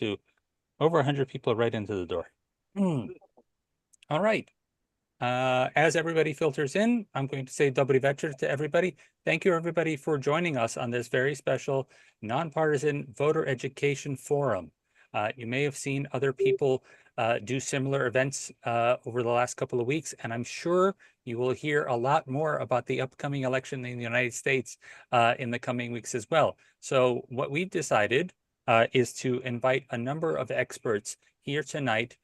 to over 100 people right into the door. All right. As everybody filters in, I'm going to say dobry večer to everybody. Thank you, everybody, for joining us on this very special nonpartisan voter education forum. You may have seen other people do similar events over the last couple of weeks, and I'm sure you will hear a lot more about the upcoming election in the United States in the coming weeks as well. So what we've decided is to invite a number of experts here tonight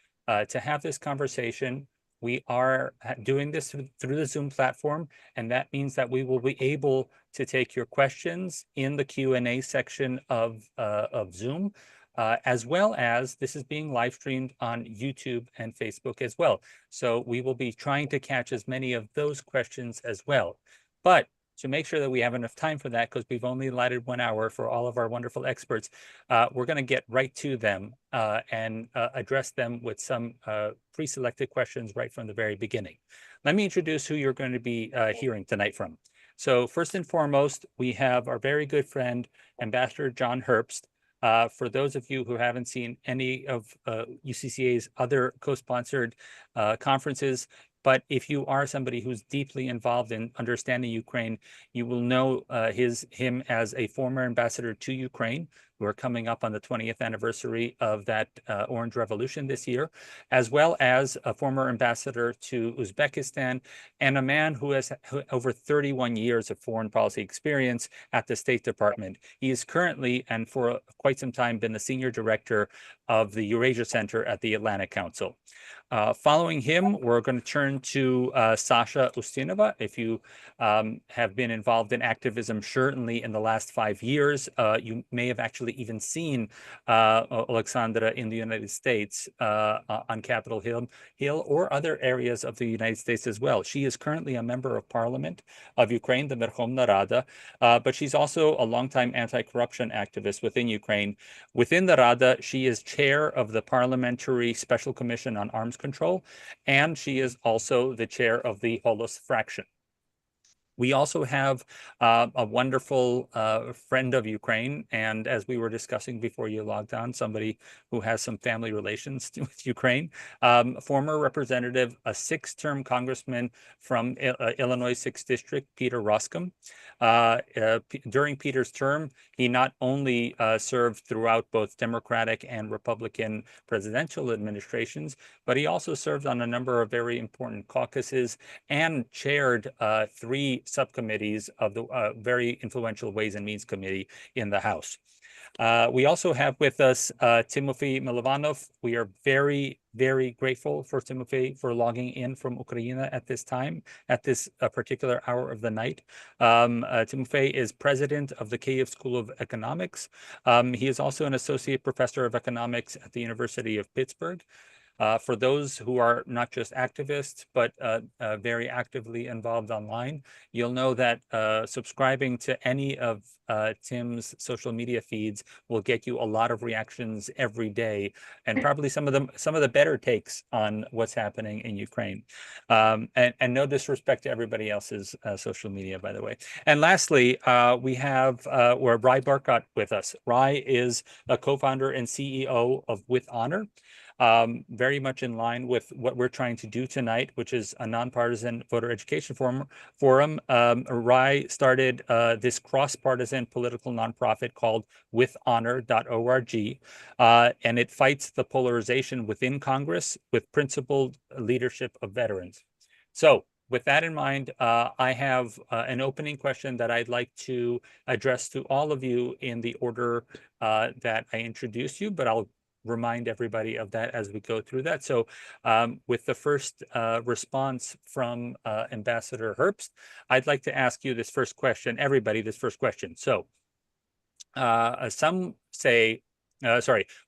to have this conversation. We are doing this through the Zoom platform, and that means that we will be able to take your questions in the Q&A section of Zoom, as well as this is being live streamed on YouTube and Facebook as well. So we will be trying to catch as many of those questions as well. But to make sure that we have enough time for that, because we've only allotted 1 hour for all of our wonderful experts, we're going to get right to them and address them with some pre-selected questions right from the very beginning. Let me introduce who you're going to be hearing tonight from. So first and foremost, we have our very good friend, Ambassador John Herbst. For those of you who haven't seen any of UCCA's other co-sponsored conferences, but if you are somebody who's deeply involved in understanding Ukraine, you will know him as a former ambassador to Ukraine. We're coming up on the 20th anniversary of that Orange Revolution this year, as well as a former ambassador to Uzbekistan and a man who has over 31 years of foreign policy experience at the State Department. He is currently, and for quite some time, been the senior director of the Eurasia Center at the Atlantic Council. Following him, we're going to turn to Sasha Ustinova. If you have been involved in activism, certainly in the last 5 years, you may have actually even seen Oleksandra in the United States on Capitol Hill or other areas of the United States as well. She is currently a member of Parliament of Ukraine, the Verkhovna Rada, but she's also a longtime anti-corruption activist within Ukraine. Within the Rada, she is chair of the Parliamentary Special Commission on Arms Control, and she is also the chair of the Holos fraction. We also have a wonderful friend of Ukraine, and as we were discussing before you logged on, somebody who has some family relations with Ukraine, former representative, a 6-term congressman from Illinois 6th District, Peter Roskam. During Peter's term, he not only served throughout both Democratic and Republican presidential administrations, but he also served on a number of very important caucuses and chaired 3 subcommittees of the very influential Ways and Means Committee in the House. We also have with us Timofey Milovanov. We are very, very grateful for Timofey for logging in from Ukraine at this time, at this particular hour of the night. Timofey is president of the Kyiv School of Economics. He is also an associate professor of economics at the University of Pittsburgh. For those who are not just activists, but very actively involved online, you'll know that subscribing to any of Tim's social media feeds will get you a lot of reactions every day, and probably some of the better takes on what's happening in Ukraine. And no disrespect to everybody else's social media, by the way. And lastly, we have Rai Barkat with us. Rai is a co-founder and CEO of With Honor. Very much in line with what we're trying to do tonight, which is a nonpartisan voter education forum. Rai started this cross-partisan political nonprofit called withhonor.org, and it fights the polarization within Congress with principled leadership of veterans. So with that in mind, I have an opening question that I'd like to address to all of you in the order that I introduced you, but I'll remind everybody of that as we go through that. So with the first response from Ambassador Herbst, I'd like to ask you this first question, everybody, this first question. So some say,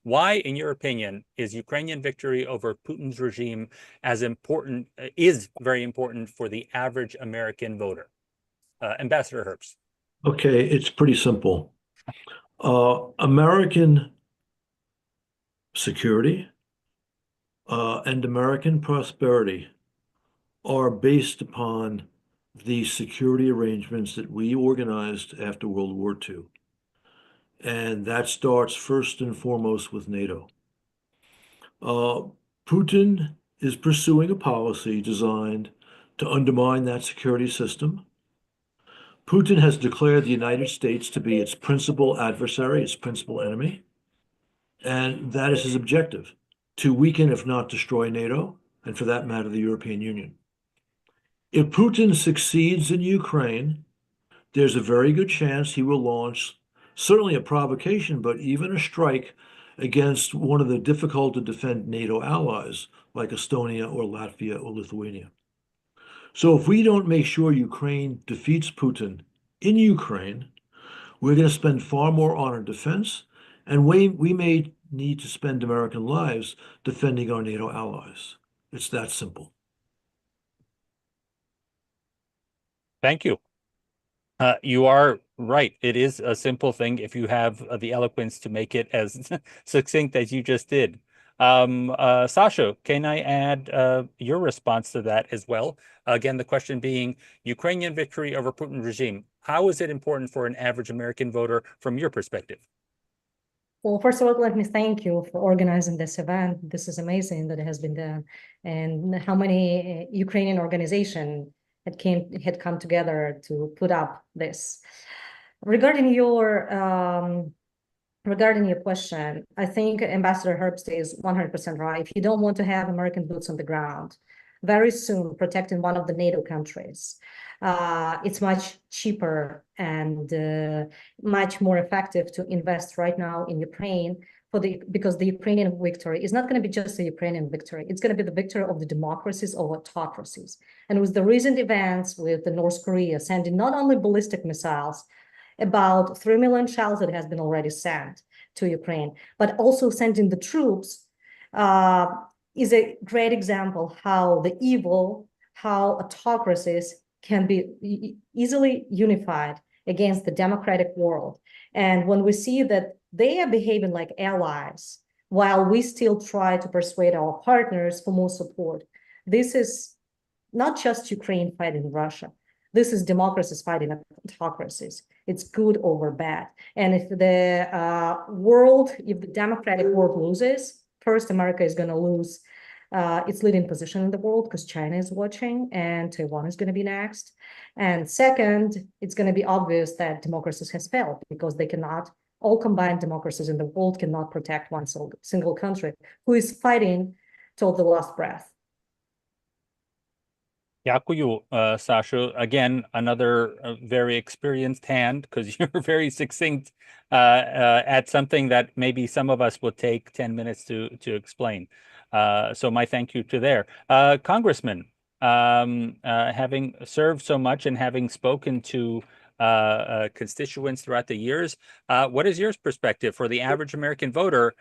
why, in your opinion, is Ukrainian victory over Putin's regime as important, is very important for the average American voter? Ambassador Herbst. Okay, it's pretty simple. American security and American prosperity are based upon the security arrangements that we organized after World War II. and that starts first and foremost with NATO. Putin is pursuing a policy designed to undermine that security system. Putin has declared the United States to be its principal adversary, its principal enemy, and that is his objective, to weaken, if not destroy NATO, and for that matter, the European Union. If Putin succeeds in Ukraine, there's a very good chance he will launch certainly a provocation, but even a strike against one of the difficult to defend NATO allies like Estonia or Latvia or Lithuania. So if we don't make sure Ukraine defeats Putin in Ukraine, we're going to spend far more on our defense, and we may need to spend American lives defending our NATO allies. It's that simple. Thank you. You are right. It is a simple thing if you have the eloquence to make it as succinct as you just did. Sasha, can I add your response to that as well? Again, the question being Ukrainian victory over Putin regime. How is it important for an average American voter from your perspective? Well, first of all, let me thank you for organizing this event. This is amazing that it has been done, and how many Ukrainian organizations had come together to put up this. Regarding your question, I think Ambassador Herbst is 100% right. If you don't want to have American boots on the ground very soon protecting one of the NATO countries, it's much cheaper and much more effective to invest right now in Ukraine because the Ukrainian victory is not going to be just a Ukrainian victory. It's going to be the victory of the democracies over autocracies. And with the recent events with the North Korea sending not only ballistic missiles, about 3 million shells that has been already sent to Ukraine, but also sending the troops is a great example how autocracies can be easily unified against the democratic world. And when we see that they are behaving like allies, while we still try to persuade our partners for more support, this is not just Ukraine fighting Russia. This is democracies fighting autocracies. It's good over bad. And if the democratic world loses, first, America is going to lose its leading position in the world because China is watching and Taiwan is going to be next. And second, it's going to be obvious that democracies has failed because they cannot, all combined democracies in the world cannot protect one single country who is fighting till the last breath. Дякую, Sasha. Again, another very experienced hand because you're very succinct at something that maybe some of us would take 10 minutes to explain. So my thank you to there. Congressman, having served so much and having spoken to constituents throughout the years, what is your perspective for the average American voter,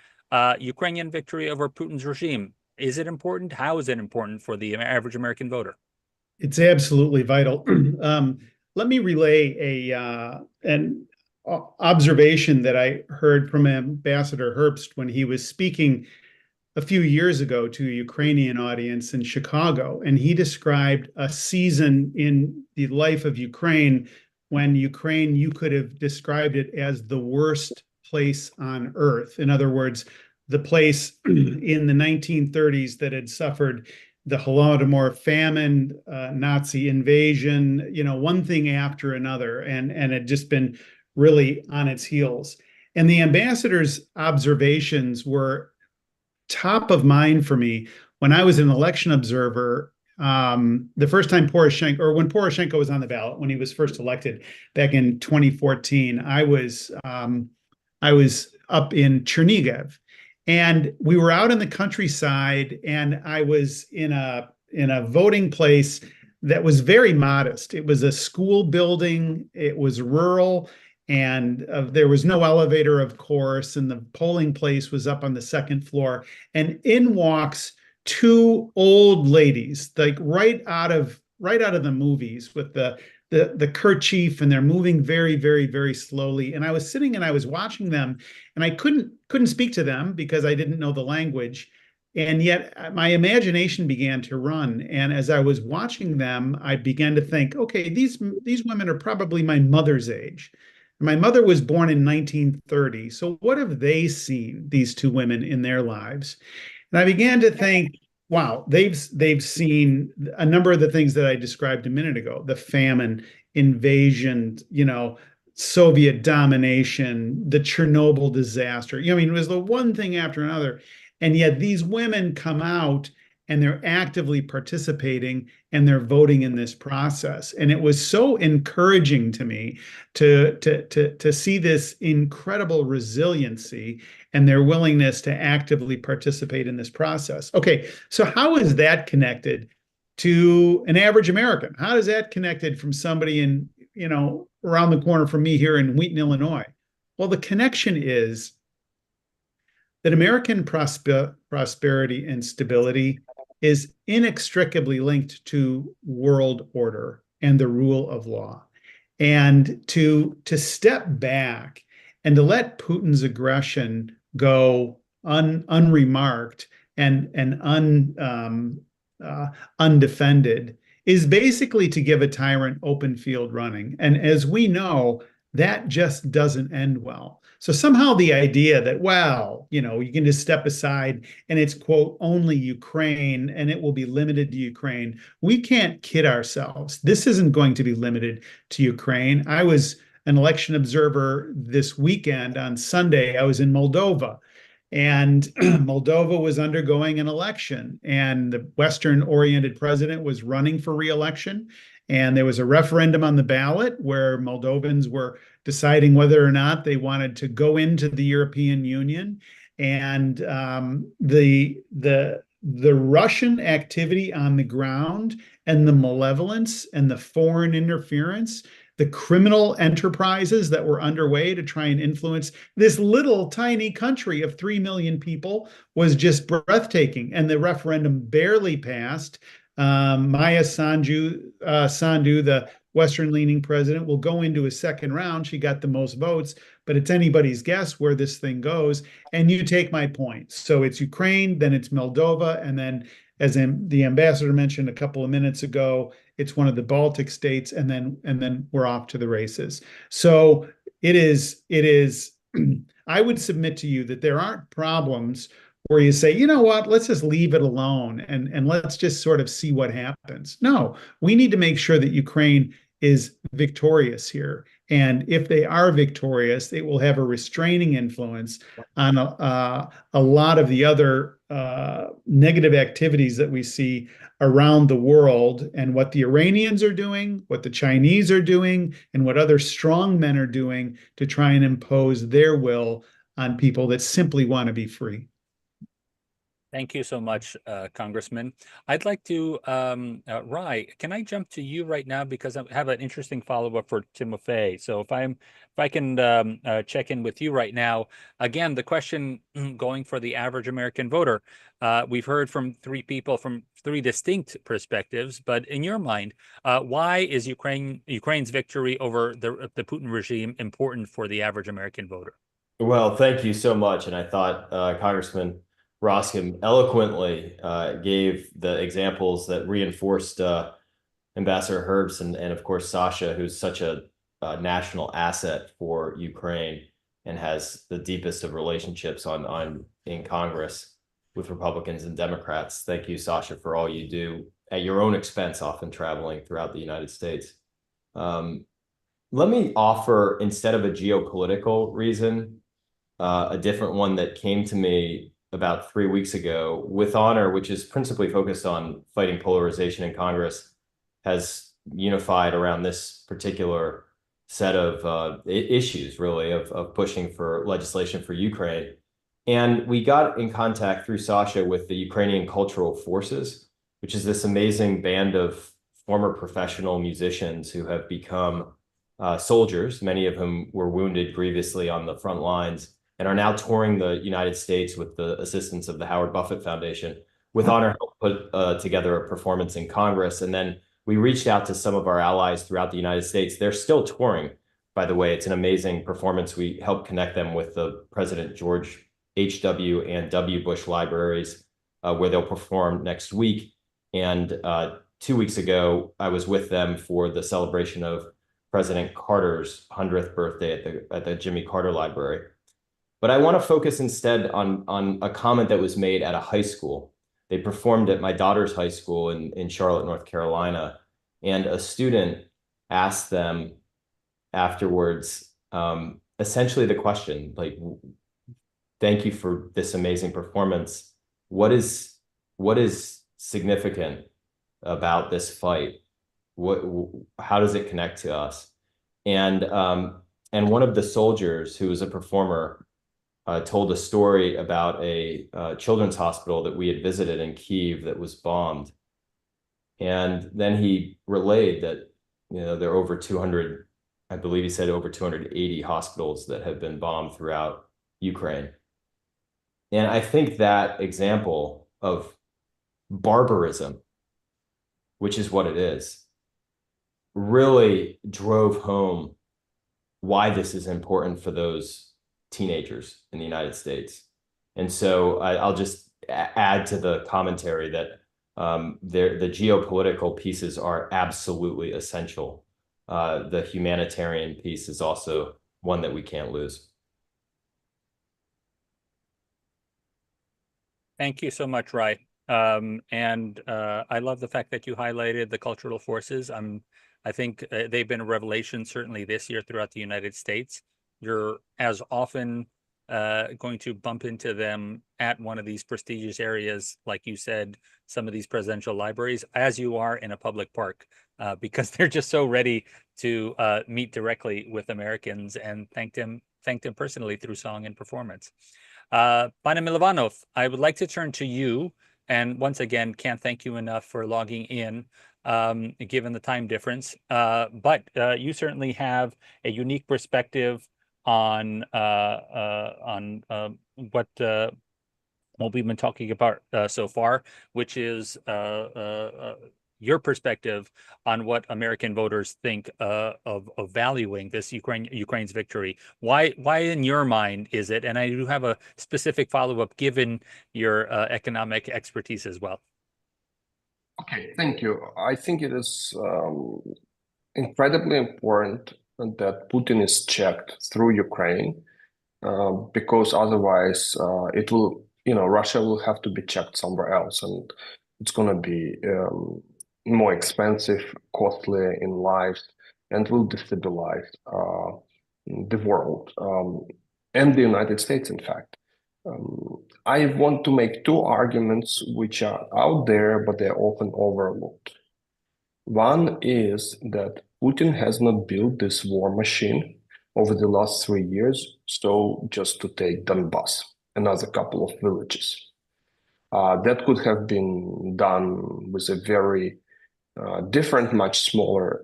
Ukrainian victory over Putin's regime? Is it important? How is it important for the average American voter? It's absolutely vital. Let me relay an observation that I heard from Ambassador Herbst when he was speaking a few years ago to a Ukrainian audience in Chicago. And he described a season in the life of Ukraine when Ukraine, you could have described it as the worst place on earth. In other words, the place in the 1930s that had suffered the Holodomor famine, Nazi invasion, one thing after another, and had just been really on its heels. And the ambassador's observations were top of mind for me when I was an election observer. The first time when Poroshenko was on the ballot, when he was first elected back in 2014, I was up in Chernihiv. And we were out in the countryside, and I was in a voting place that was very modest. It was a school building. It was rural, and there was no elevator, of course, and the polling place was up on the second floor. And in walks two old ladies, like right out of the movies, with the kerchief, and they're moving very, very, very slowly. And I was sitting and I was watching them, and I couldn't speak to them because I didn't know the language. And yet my imagination began to run. And as I was watching them, I began to think, okay, these women are probably my mother's age. My mother was born in 1930. So what have they seen, these two women, in their lives? And I began to think, wow, they've seen a number of the things that I described a minute ago: the famine, invasion, Soviet domination, the Chernobyl disaster. I mean, it was the one thing after another. And yet these women come out and they're actively participating and they're voting in this process. And it was so encouraging to me to see this incredible resiliency and their willingness to actively participate in this process. Okay, so how is that connected to an average American? How is that connected from somebody in, around the corner from me here in Wheaton, Illinois? Well, the connection is that American prosperity and stability is inextricably linked to world order and the rule of law. And to step back and to let Putin's aggression go unremarked and undefended is basically to give a tyrant open field running. And as we know, that just doesn't end well. So somehow the idea that, well, you can just step aside and it's, quote, only Ukraine and it will be limited to Ukraine. We can't kid ourselves. This isn't going to be limited to Ukraine. I was an election observer this weekend. On Sunday, I was in Moldova, and Moldova was undergoing an election, and the Western-oriented president was running for re-election. And there was a referendum on the ballot where Moldovans were deciding whether or not they wanted to go into the European Union. And the Russian activity on the ground and the malevolence and the foreign interference, the criminal enterprises that were underway to try and influence this little tiny country of 3 million people was just breathtaking. And the referendum barely passed. Maya Sandu, the Western-leaning president, will go into a second round. She got the most votes, but it's anybody's guess where this thing goes. And you take my point. So it's Ukraine, then it's Moldova, and then, as the ambassador mentioned a couple of minutes ago, it's one of the Baltic states, and then we're off to the races. So it is. I would submit to you that there aren't problems where you say, you know what, let's just leave it alone and let's just sort of see what happens. No, we need to make sure that Ukraine is victorious here. And if they are victorious, it will have a restraining influence on a lot of the other negative activities that we see around the world, and what the Iranians are doing, what the Chinese are doing, and what other strong men are doing to try and impose their will on people that simply want to be free. Thank you so much, Congressman. I'd like to, Rai, can I jump to you right now, because I have an interesting follow-up for Timofey. So if I can check in with you right now, again, the question going for the average American voter, we've heard from three people from three distinct perspectives, but in your mind, why is Ukraine's victory over the Putin regime important for the average American voter? Well, thank you so much. And I thought Congressman Roskam eloquently gave the examples that reinforced Ambassador Herbst and of course, Sasha, who's such a national asset for Ukraine and has the deepest of relationships in Congress with Republicans and Democrats. Thank you, Sasha, for all you do at your own expense, often traveling throughout the United States. Let me offer, instead of a geopolitical reason, a different one that came to me about 3 weeks ago. With Honor, which is principally focused on fighting polarization in Congress, has unified around this particular set of issues, really, of pushing for legislation for Ukraine. And we got in contact through Sasha with the Ukrainian Cultural Forces, which is this amazing band of former professional musicians who have become soldiers, many of whom were wounded grievously on the front lines, and are now touring the United States with the assistance of the Howard Buffett Foundation. With Honor, put together a performance in Congress. And then we reached out to some of our allies throughout the United States. They're still touring, by the way. It's an amazing performance. We helped connect them with the President George H.W. and W. Bush libraries, where they'll perform next week. And 2 weeks ago, I was with them for the celebration of President Carter's 100th birthday at the Jimmy Carter Library. But I want to focus instead on a comment that was made at a high school. They performed at my daughter's high school in Charlotte, North Carolina, and a student asked them afterwards, essentially the question, like, thank you for this amazing performance. What is significant about this fight? How does it connect to us? And one of the soldiers who was a performer told a story about a children's hospital that we had visited in Kyiv that was bombed. And then he relayed that, there are over 200, I believe he said over 280 hospitals that have been bombed throughout Ukraine. And I think that example of barbarism, which is what it is, really drove home why this is important for those teenagers in the United States. And so I'll just add to the commentary that the geopolitical pieces are absolutely essential. The humanitarian piece is also one that we can't lose. Thank you so much, Rai. I love the fact that you highlighted the cultural forces. I think they've been a revelation, certainly this year throughout the United States. You're as often going to bump into them at one of these prestigious areas, like you said, some of these presidential libraries, as you are in a public park, because they're just so ready to meet directly with Americans and thank them personally through song and performance. Pana Milovanov, I would like to turn to you, and once again, can't thank you enough for logging in, given the time difference. But you certainly have a unique perspective on what we've been talking about so far, which is your perspective on what American voters think of valuing this Ukraine's victory. Why in your mind is it? And I do have a specific follow-up given your economic expertise as well. Okay, thank you. I think it is incredibly important that Putin is checked through Ukraine, because otherwise it will, Russia will have to be checked somewhere else, and it's going to be more expensive, costly in lives, and will destabilize the world and the United States, in fact. I want to make two arguments which are out there, but they're often overlooked. One is that Putin has not built this war machine over the last 3 years, so just to take Donbass, another couple of villages. That could have been done with a very different, much smaller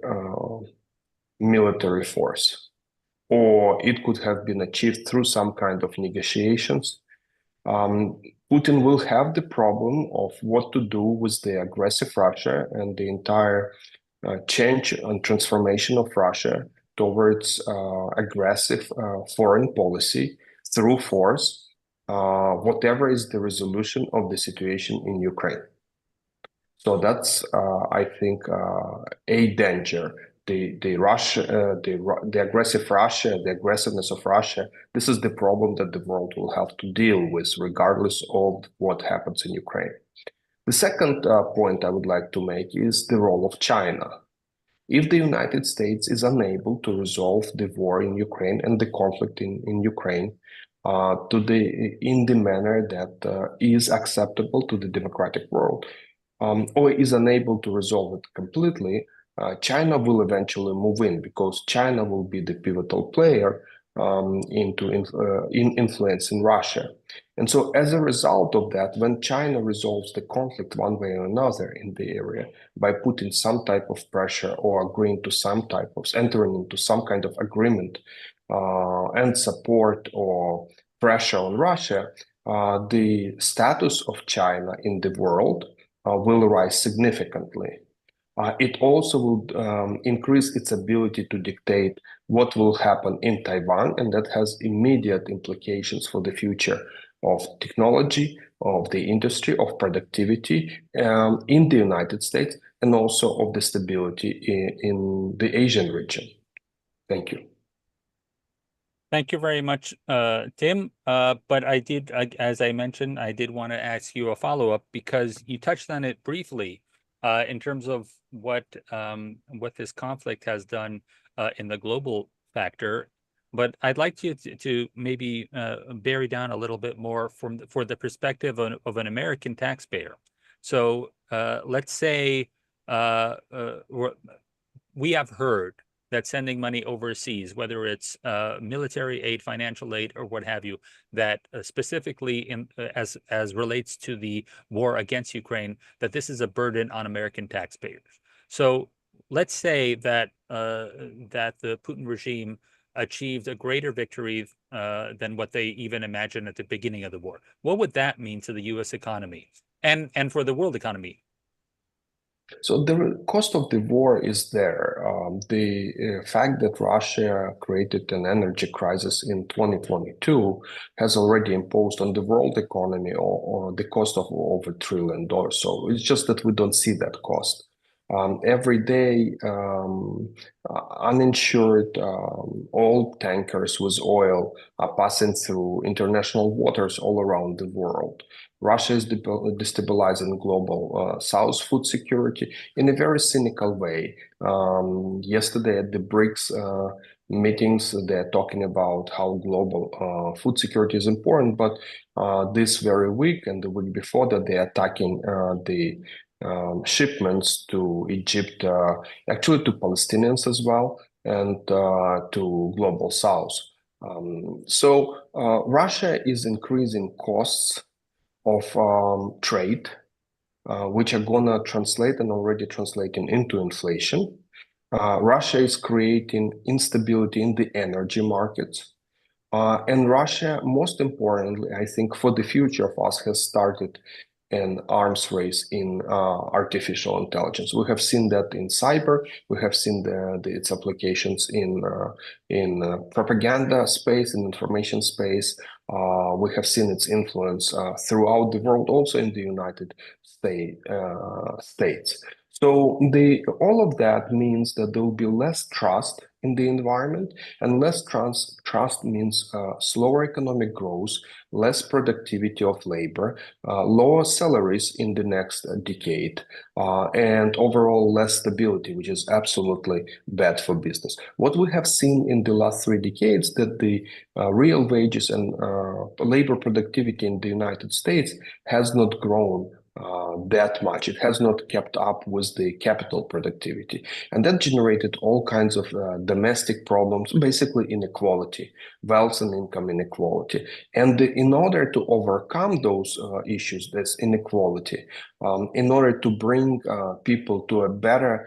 military force, or it could have been achieved through some kind of negotiations. Putin will have the problem of what to do with the aggressive Russia and the entire change and transformation of Russia towards aggressive foreign policy through force, whatever is the resolution of the situation in Ukraine. So that's, I think, a danger. The aggressive Russia, the aggressiveness of Russia, this is the problem that the world will have to deal with, regardless of what happens in Ukraine. The second point I would like to make is the role of China. If the United States is unable to resolve the war in Ukraine and the conflict in Ukraine in the manner that is acceptable to the democratic world, or is unable to resolve it completely, China will eventually move in, because China will be the pivotal player in influencing Russia. And so as a result of that, when China resolves the conflict one way or another in the area by putting some type of pressure or agreeing to some type of entering into some kind of agreement and support or pressure on Russia, the status of China in the world will rise significantly. It also will increase its ability to dictate what will happen in Taiwan, and that has immediate implications for the future of technology, of the industry, of productivity in the United States, and also of the stability in the Asian region. Thank you. Thank you very much, Tim. But as I mentioned, I did want to ask you a follow-up because you touched on it briefly in terms of what this conflict has done in the global factor. But I'd like you to maybe bury down a little bit more for the perspective of an American taxpayer. So let's say we have heard that sending money overseas, whether it's military aid, financial aid, or what have you, that specifically as relates to the war against Ukraine, that this is a burden on American taxpayers. So let's say that that the Putin regime achieved a greater victory than what they even imagined at the beginning of the war. What would that mean to the U.S. economy and for the world economy? So the cost of the war is there. The fact that Russia created an energy crisis in 2022 has already imposed on the world economy or the cost of over $1 trillion. So it's just that we don't see that cost. Every day, uninsured oil tankers with oil are passing through international waters all around the world. Russia is destabilizing global South food security in a very cynical way. Yesterday at the BRICS meetings, they're talking about how global food security is important, but this very week and the week before that, they're attacking the shipments to Egypt, actually to Palestinians as well, and to global South. So Russia is increasing costs of trade, which are gonna translate and already translating into inflation. Russia is creating instability in the energy markets. And Russia, most importantly, I think for the future of us, has started an arms race in artificial intelligence. We have seen that in cyber. We have seen its applications in propaganda space, in information space. We have seen its influence throughout the world, also in the United States. So all of that means that there will be less trust in the environment, and less trust means slower economic growth, less productivity of labor, lower salaries in the next decade, and overall less stability, which is absolutely bad for business. What we have seen in the last 3 decades, that the real wages and labor productivity in the United States has not grown that much. It has not kept up with the capital productivity. And that generated all kinds of domestic problems, basically inequality, wealth and income inequality. And in order to overcome those issues, that's inequality, in order to bring people to a better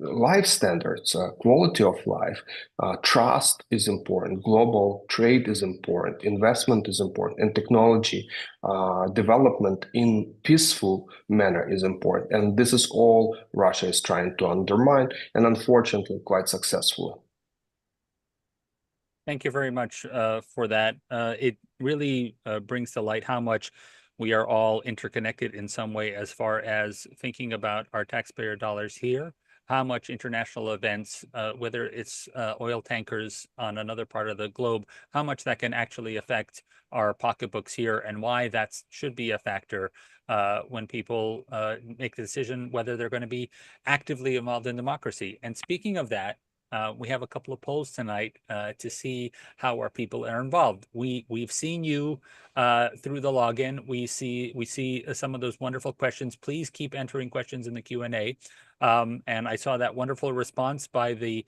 life standards, quality of life, trust is important, global trade is important, investment is important, and technology development in peaceful manner is important. And this is all Russia is trying to undermine, and unfortunately quite successfully. Thank you very much for that. It really brings to light how much we are all interconnected in some way as far as thinking about our taxpayer dollars here, how much international events, whether it's oil tankers on another part of the globe, how much that can actually affect our pocketbooks here, and why that should be a factor when people make the decision whether they're going to be actively involved in democracy. And speaking of that, we have a couple of polls tonight to see how our people are involved. We've seen you through the login. We see some of those wonderful questions. Please keep entering questions in the Q&A. And I saw that wonderful response by the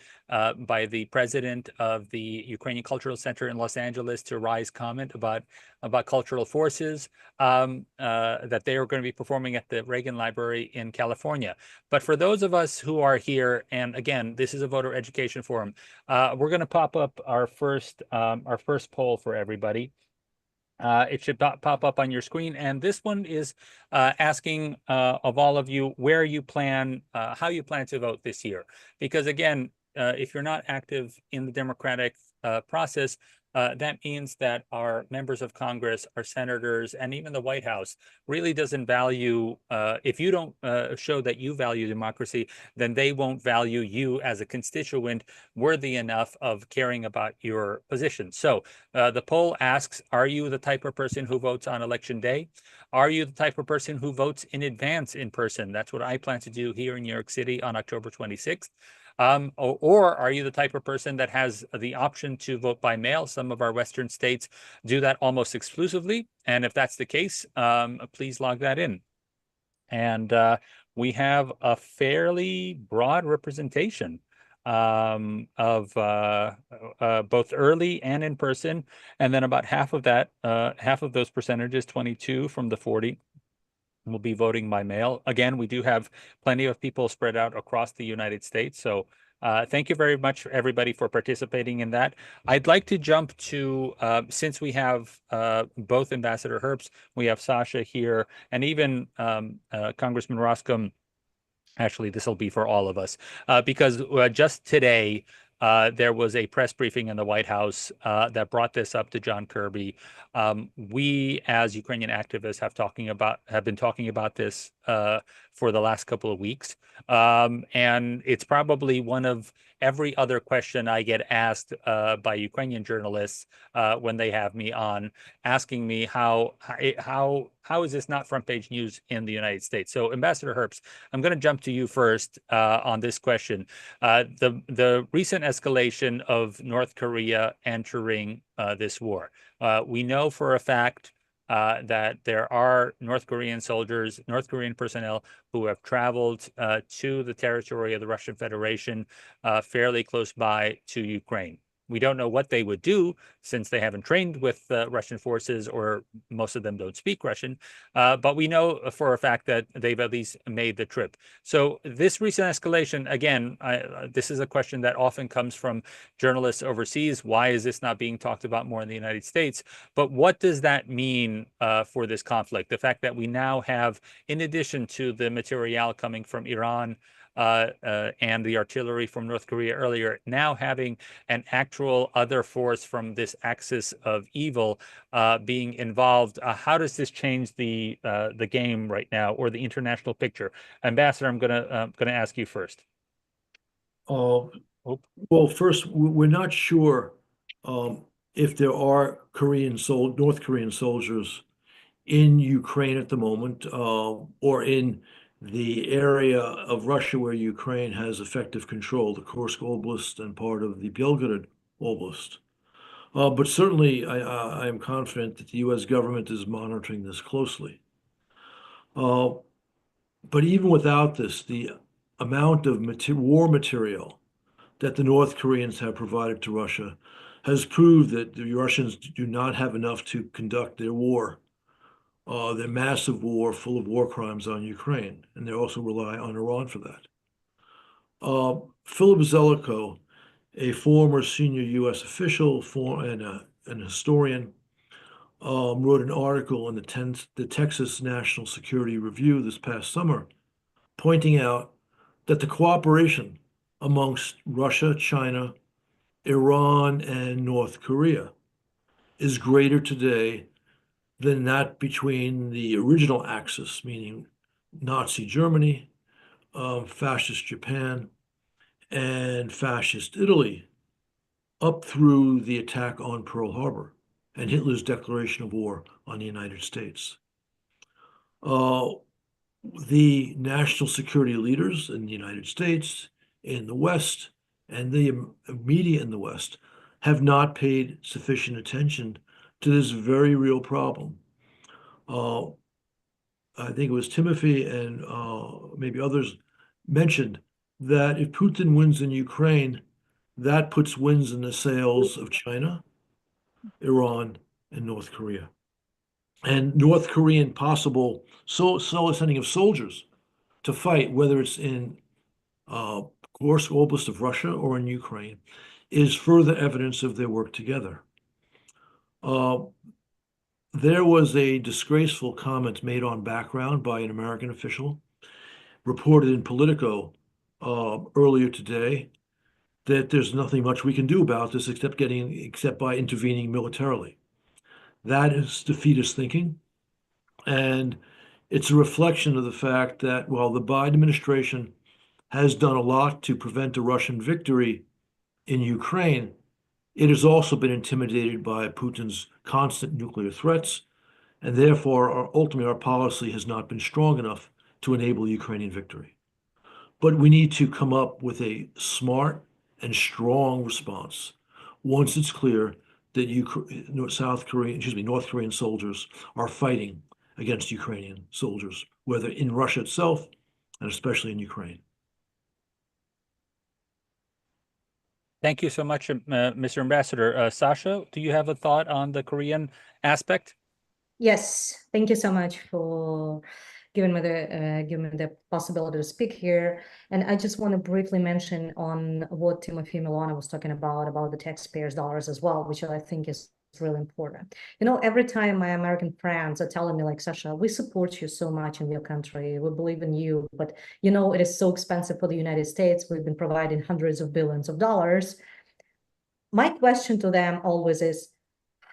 president of the Ukrainian Cultural Center in Los Angeles to Rai's comment about cultural forces that they are going to be performing at the Reagan Library in California. But for those of us who are here, and again, this is a voter education forum, we're going to pop up our first poll for everybody. It should pop up on your screen, and this one is asking of all of you where you plan, how you plan to vote this year. Because again, if you're not active in the democratic process, that means that our members of Congress, our senators, and even the White House really doesn't value, if you don't show that you value democracy, then they won't value you as a constituent worthy enough of caring about your position. So the poll asks, are you the type of person who votes on election day? Are you the type of person who votes in advance in person? That's what I plan to do here in New York City on October 26th. Or are you the type of person that has the option to vote by mail? Some of our Western states do that almost exclusively. And if that's the case, please log that in. And we have a fairly broad representation of both early and in person. And then about half of that, half of those percentages, 22 from the 40, will be voting by mail. Again, we do have plenty of people spread out across the United States. So thank you very much, everybody, for participating in that. I'd like to jump to, since we have both Ambassador Herbst, we have Sasha here, and even Congressman Roskam. Actually, this will be for all of us, because just today, there was a press briefing in the White House that brought this up to John Kirby. We, as Ukrainian activists, have been talking about this for the last couple of weeks, and it's probably one of every other question I get asked by Ukrainian journalists when they have me on, asking me how is this not front page news in the United States? So, Ambassador Herbst, I'm going to jump to you first on this question. The recent escalation of North Korea entering this war. We know for a fact that there are North Korean soldiers, North Korean personnel who have traveled to the territory of the Russian Federation fairly close by to Ukraine. We don't know what they would do since they haven't trained with Russian forces, or most of them don't speak Russian. But we know for a fact that they've at least made the trip. So this recent escalation, again, this is a question that often comes from journalists overseas. Why is this not being talked about more in the United States? But what does that mean for this conflict? The fact that we now have, in addition to the material coming from Iran, and the artillery from North Korea earlier, now having an actual other force from this axis of evil being involved. How does this change the game right now, or the international picture? Ambassador, I'm gonna ask you first. Well, first, we're not sure if there are North Korean soldiers in Ukraine at the moment, or in the area of Russia where Ukraine has effective control, the Kursk Oblast and part of the Belgorod Oblast. But certainly, I am confident that the U.S. government is monitoring this closely. But even without this, the amount of war material that the North Koreans have provided to Russia has proved that the Russians do not have enough to conduct their war, their massive war full of war crimes on Ukraine, and they also rely on Iran for that. Philip Zelikow, a former senior U.S. official and an historian, wrote an article in the Texas National Security Review this past summer, pointing out that the cooperation amongst Russia, China, Iran, and North Korea is greater today than that between the original axis, meaning Nazi Germany, fascist Japan, and fascist Italy, up through the attack on Pearl Harbor and Hitler's declaration of war on the United States. The national security leaders in the United States, in the West, and the media in the West have not paid sufficient attention to this very real problem. I think it was Timothy and maybe others mentioned that if Putin wins in Ukraine, that puts winds in the sails of China, Iran, and North Korea. And North Korean possible sending of soldiers to fight, whether it's in Kursk Oblast of Russia or in Ukraine, is further evidence of their work together. There was a disgraceful comment made on background by an American official, reported in Politico earlier today, that there's nothing much we can do about this except by intervening militarily. That is defeatist thinking, and it's a reflection of the fact that while the Biden administration has done a lot to prevent a Russian victory in Ukraine, it has also been intimidated by Putin's constant nuclear threats, and therefore, ultimately, our policy has not been strong enough to enable Ukrainian victory. But we need to come up with a smart and strong response once it's clear that North Korean soldiers are fighting against Ukrainian soldiers, whether in Russia itself and especially in Ukraine. Thank you so much, Mr. Ambassador. Sasha, do you have a thought on the Korean aspect? Yes, thank you so much for giving me the possibility to speak here. And I just want to briefly mention on what Timothy Milana was talking about the taxpayers' dollars as well, which I think is really important. You know, every time my American friends are telling me, like, Sasha, we support you so much in your country, we believe in you, but you know, it is so expensive for the United States. We've been providing hundreds of billions of dollars. My question to them always is,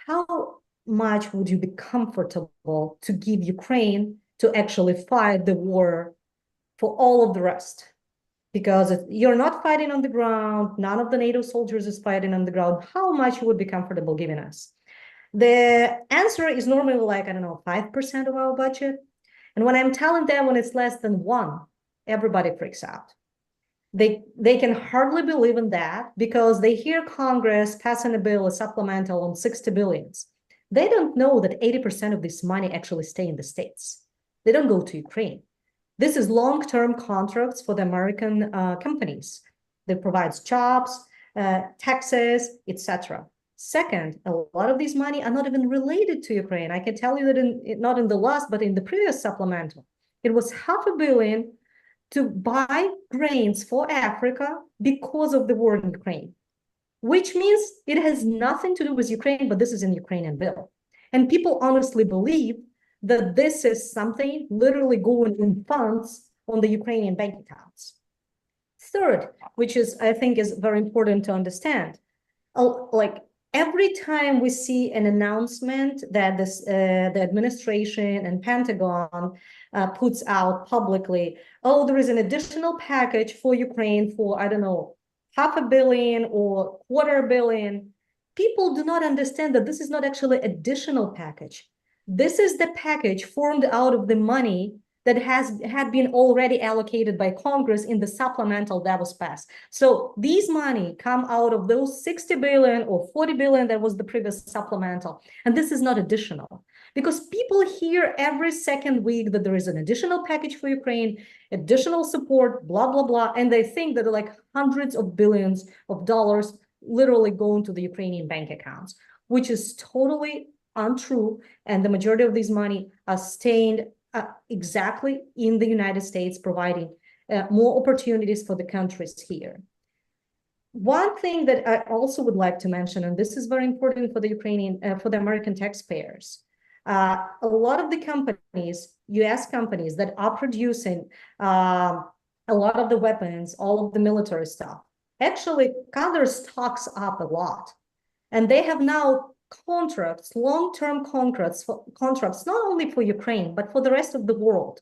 how much would you be comfortable to give Ukraine to actually fight the war for all of the rest? Because if you're not fighting on the ground, none of the NATO soldiers is fighting on the ground, how much you would be comfortable giving us? The answer is normally like, I don't know, 5% of our budget. And when I'm telling them when it's less than 1, everybody freaks out. They can hardly believe in that because they hear Congress passing a bill, a supplemental on 60 billion. They don't know that 80% of this money actually stay in the States. They don't go to Ukraine. This is long-term contracts for the American companies. That provides jobs, taxes, etc. Second, a lot of these money are not even related to Ukraine. I can tell you that not in the last, but in the previous supplemental, it was $500 million to buy grains for Africa because of the war in Ukraine, which means it has nothing to do with Ukraine, but this is an Ukrainian bill. And people honestly believe that this is something literally going in funds on the Ukrainian bank accounts. Third, which is, I think, is very important to understand, like every time we see an announcement that the administration and Pentagon puts out publicly, oh, there is an additional package for Ukraine for, I don't know, $500 million or $250 million, people do not understand that this is not actually additional package. This is the package formed out of the money that had been already allocated by Congress in the supplemental that was passed. So these money come out of those 60 billion or 40 billion that was the previous supplemental. And this is not additional because people hear every second week that there is an additional package for Ukraine, additional support, blah, blah, blah. And they think that like hundreds of billions of dollars literally go into the Ukrainian bank accounts, which is totally untrue. And the majority of this money are staying exactly in the United States, providing more opportunities for the countries here. One thing that I also would like to mention, and this is very important for the for the American taxpayers, a lot of the companies, US companies that are producing a lot of the weapons, all of the military stuff, actually cut their stocks up a lot. And they have now contracts, long-term contracts, not only for Ukraine, but for the rest of the world.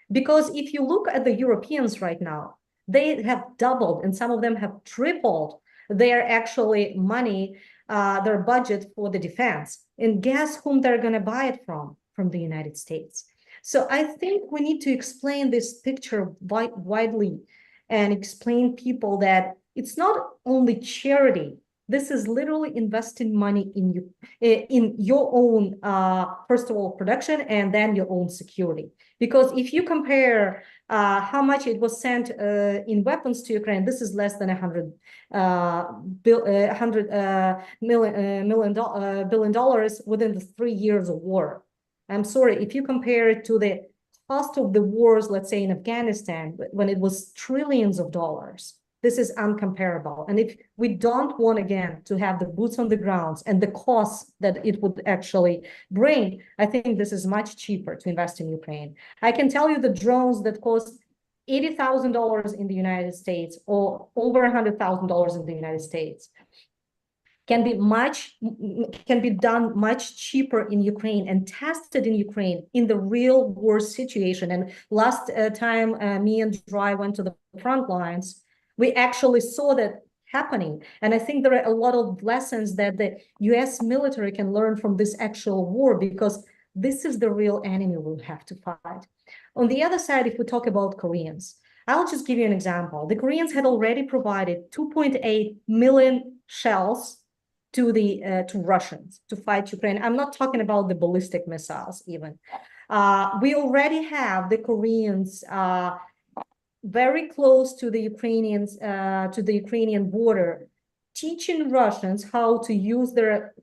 Because if you look at the Europeans right now, they have doubled and some of them have tripled their actually money, their budget for the defense. And guess whom they're going to buy it from? From the United States. So I think we need to explain this picture widely and explain people that it's not only charity. This is literally investing money in you, in your own, first of all, production and then your own security. Because if you compare how much it was sent in weapons to Ukraine, this is less than $100 billion within the 3 years of war. I'm sorry, if you compare it to the cost of the wars, let's say in Afghanistan, when it was trillions of dollars, this is uncomparable. And if we don't want, again, to have the boots on the ground and the costs that it would actually bring, I think this is much cheaper to invest in Ukraine. I can tell you the drones that cost $80,000 in the United States or over $100,000 in the United States can be done much cheaper in Ukraine and tested in Ukraine in the real war situation. And last time me and Dry went to the front lines, we actually saw that happening. And I think there are a lot of lessons that the US military can learn from this actual war, because this is the real enemy we'll have to fight. On the other side, if we talk about Koreans, I'll just give you an example. The Koreans had already provided 2.8 million shells to Russians to fight Ukraine. I'm not talking about the ballistic missiles even. We already have the Koreans very close to the Ukrainian border, teaching Russians how to use their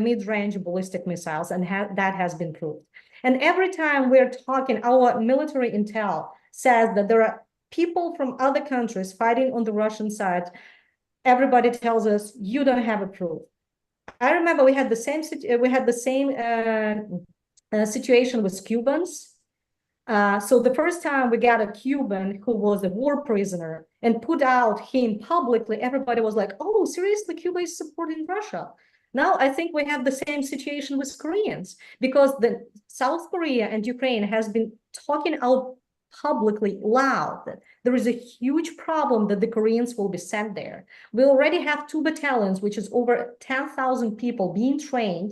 mid-range ballistic missiles, and that has been proved. And every time we're talking, our military intel says that there are people from other countries fighting on the Russian side. Everybody tells us, you don't have a proof. I remember we had the same situation with Cubans. So the first time we got a Cuban who was a war prisoner and put out him publicly, everybody was like, oh, seriously, Cuba is supporting Russia. Now I think we have the same situation with Koreans, because the South Korea and Ukraine has been talking out publicly loud that there is a huge problem that the Koreans will be sent there. We already have 2 battalions, which is over 10,000 people being trained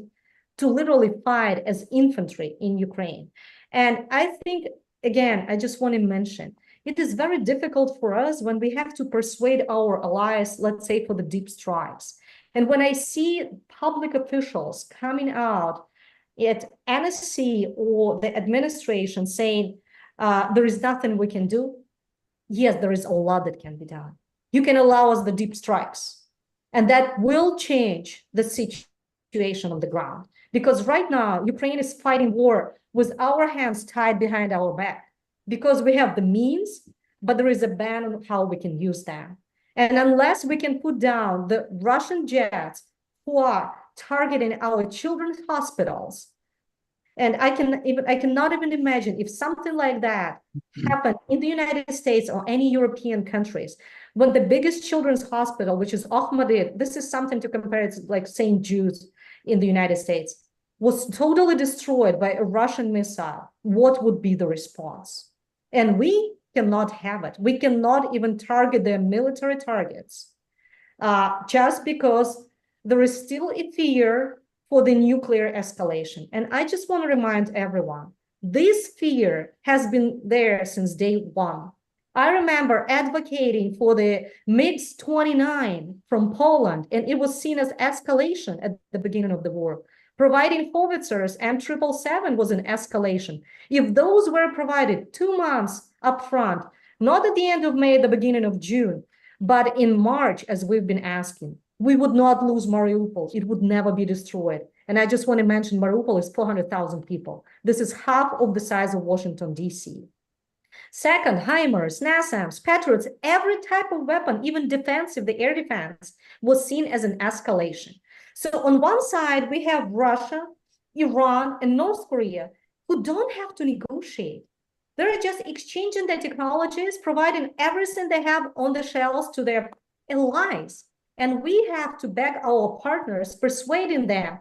to literally fight as infantry in Ukraine. And I think, again, I just want to mention, it is very difficult for us when we have to persuade our allies, let's say, for the deep strikes. And when I see public officials coming out at NSC or the administration saying, there is nothing we can do. Yes, there is a lot that can be done. You can allow us the deep strikes, and that will change the situation on the ground. Because right now, Ukraine is fighting war with our hands tied behind our back, because we have the means, but there is a ban on how we can use them. And unless we can put down the Russian jets who are targeting our children's hospitals, and I cannot even imagine if something like that happened in the United States or any European countries, when the biggest children's hospital, which is Ahmadiyya, this is something to compare, it's like St. Jude's in the United States, was totally destroyed by a Russian missile. What would be the response? And we cannot have it. We cannot even target their military targets, just because there is still a fear for the nuclear escalation. And I just want to remind everyone, this fear has been there since day one. I remember advocating for the MiG-29 from Poland, and it was seen as escalation at the beginning of the war. Providing howitzers M777 was an escalation. If those were provided 2 months upfront, not at the end of May, at the beginning of June, but in March, as we've been asking, we would not lose Mariupol. It would never be destroyed. And I just want to mention Mariupol is 400,000 people. This is half of the size of Washington, D.C. Second, HIMARS, NASAMS, Patriots, every type of weapon, even defensive, the air defense, was seen as an escalation. So on one side, we have Russia, Iran, and North Korea, who don't have to negotiate. They're just exchanging their technologies, providing everything they have on the shelves to their allies. And we have to back our partners, persuading them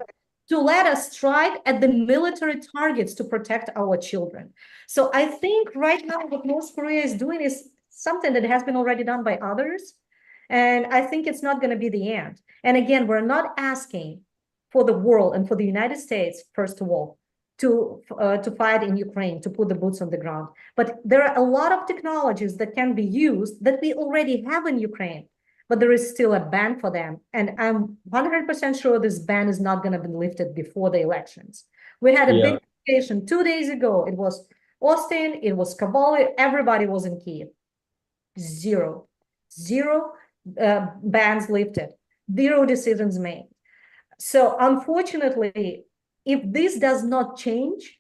to let us strike at the military targets to protect our children. So I think right now what North Korea is doing is something that has been already done by others. And I think it's not going to be the end. And again, we're not asking for the world and for the United States, first of all, to fight in Ukraine, to put the boots on the ground. But there are a lot of technologies that can be used that we already have in Ukraine, but there is still a ban for them. And I'm 100% sure this ban is not going to be lifted before the elections. We had a big demonstration 2 days ago. It was Austin, it was Kabul, everybody was in Kyiv. Zero bans lifted, 0 decisions made. So unfortunately, if this does not change,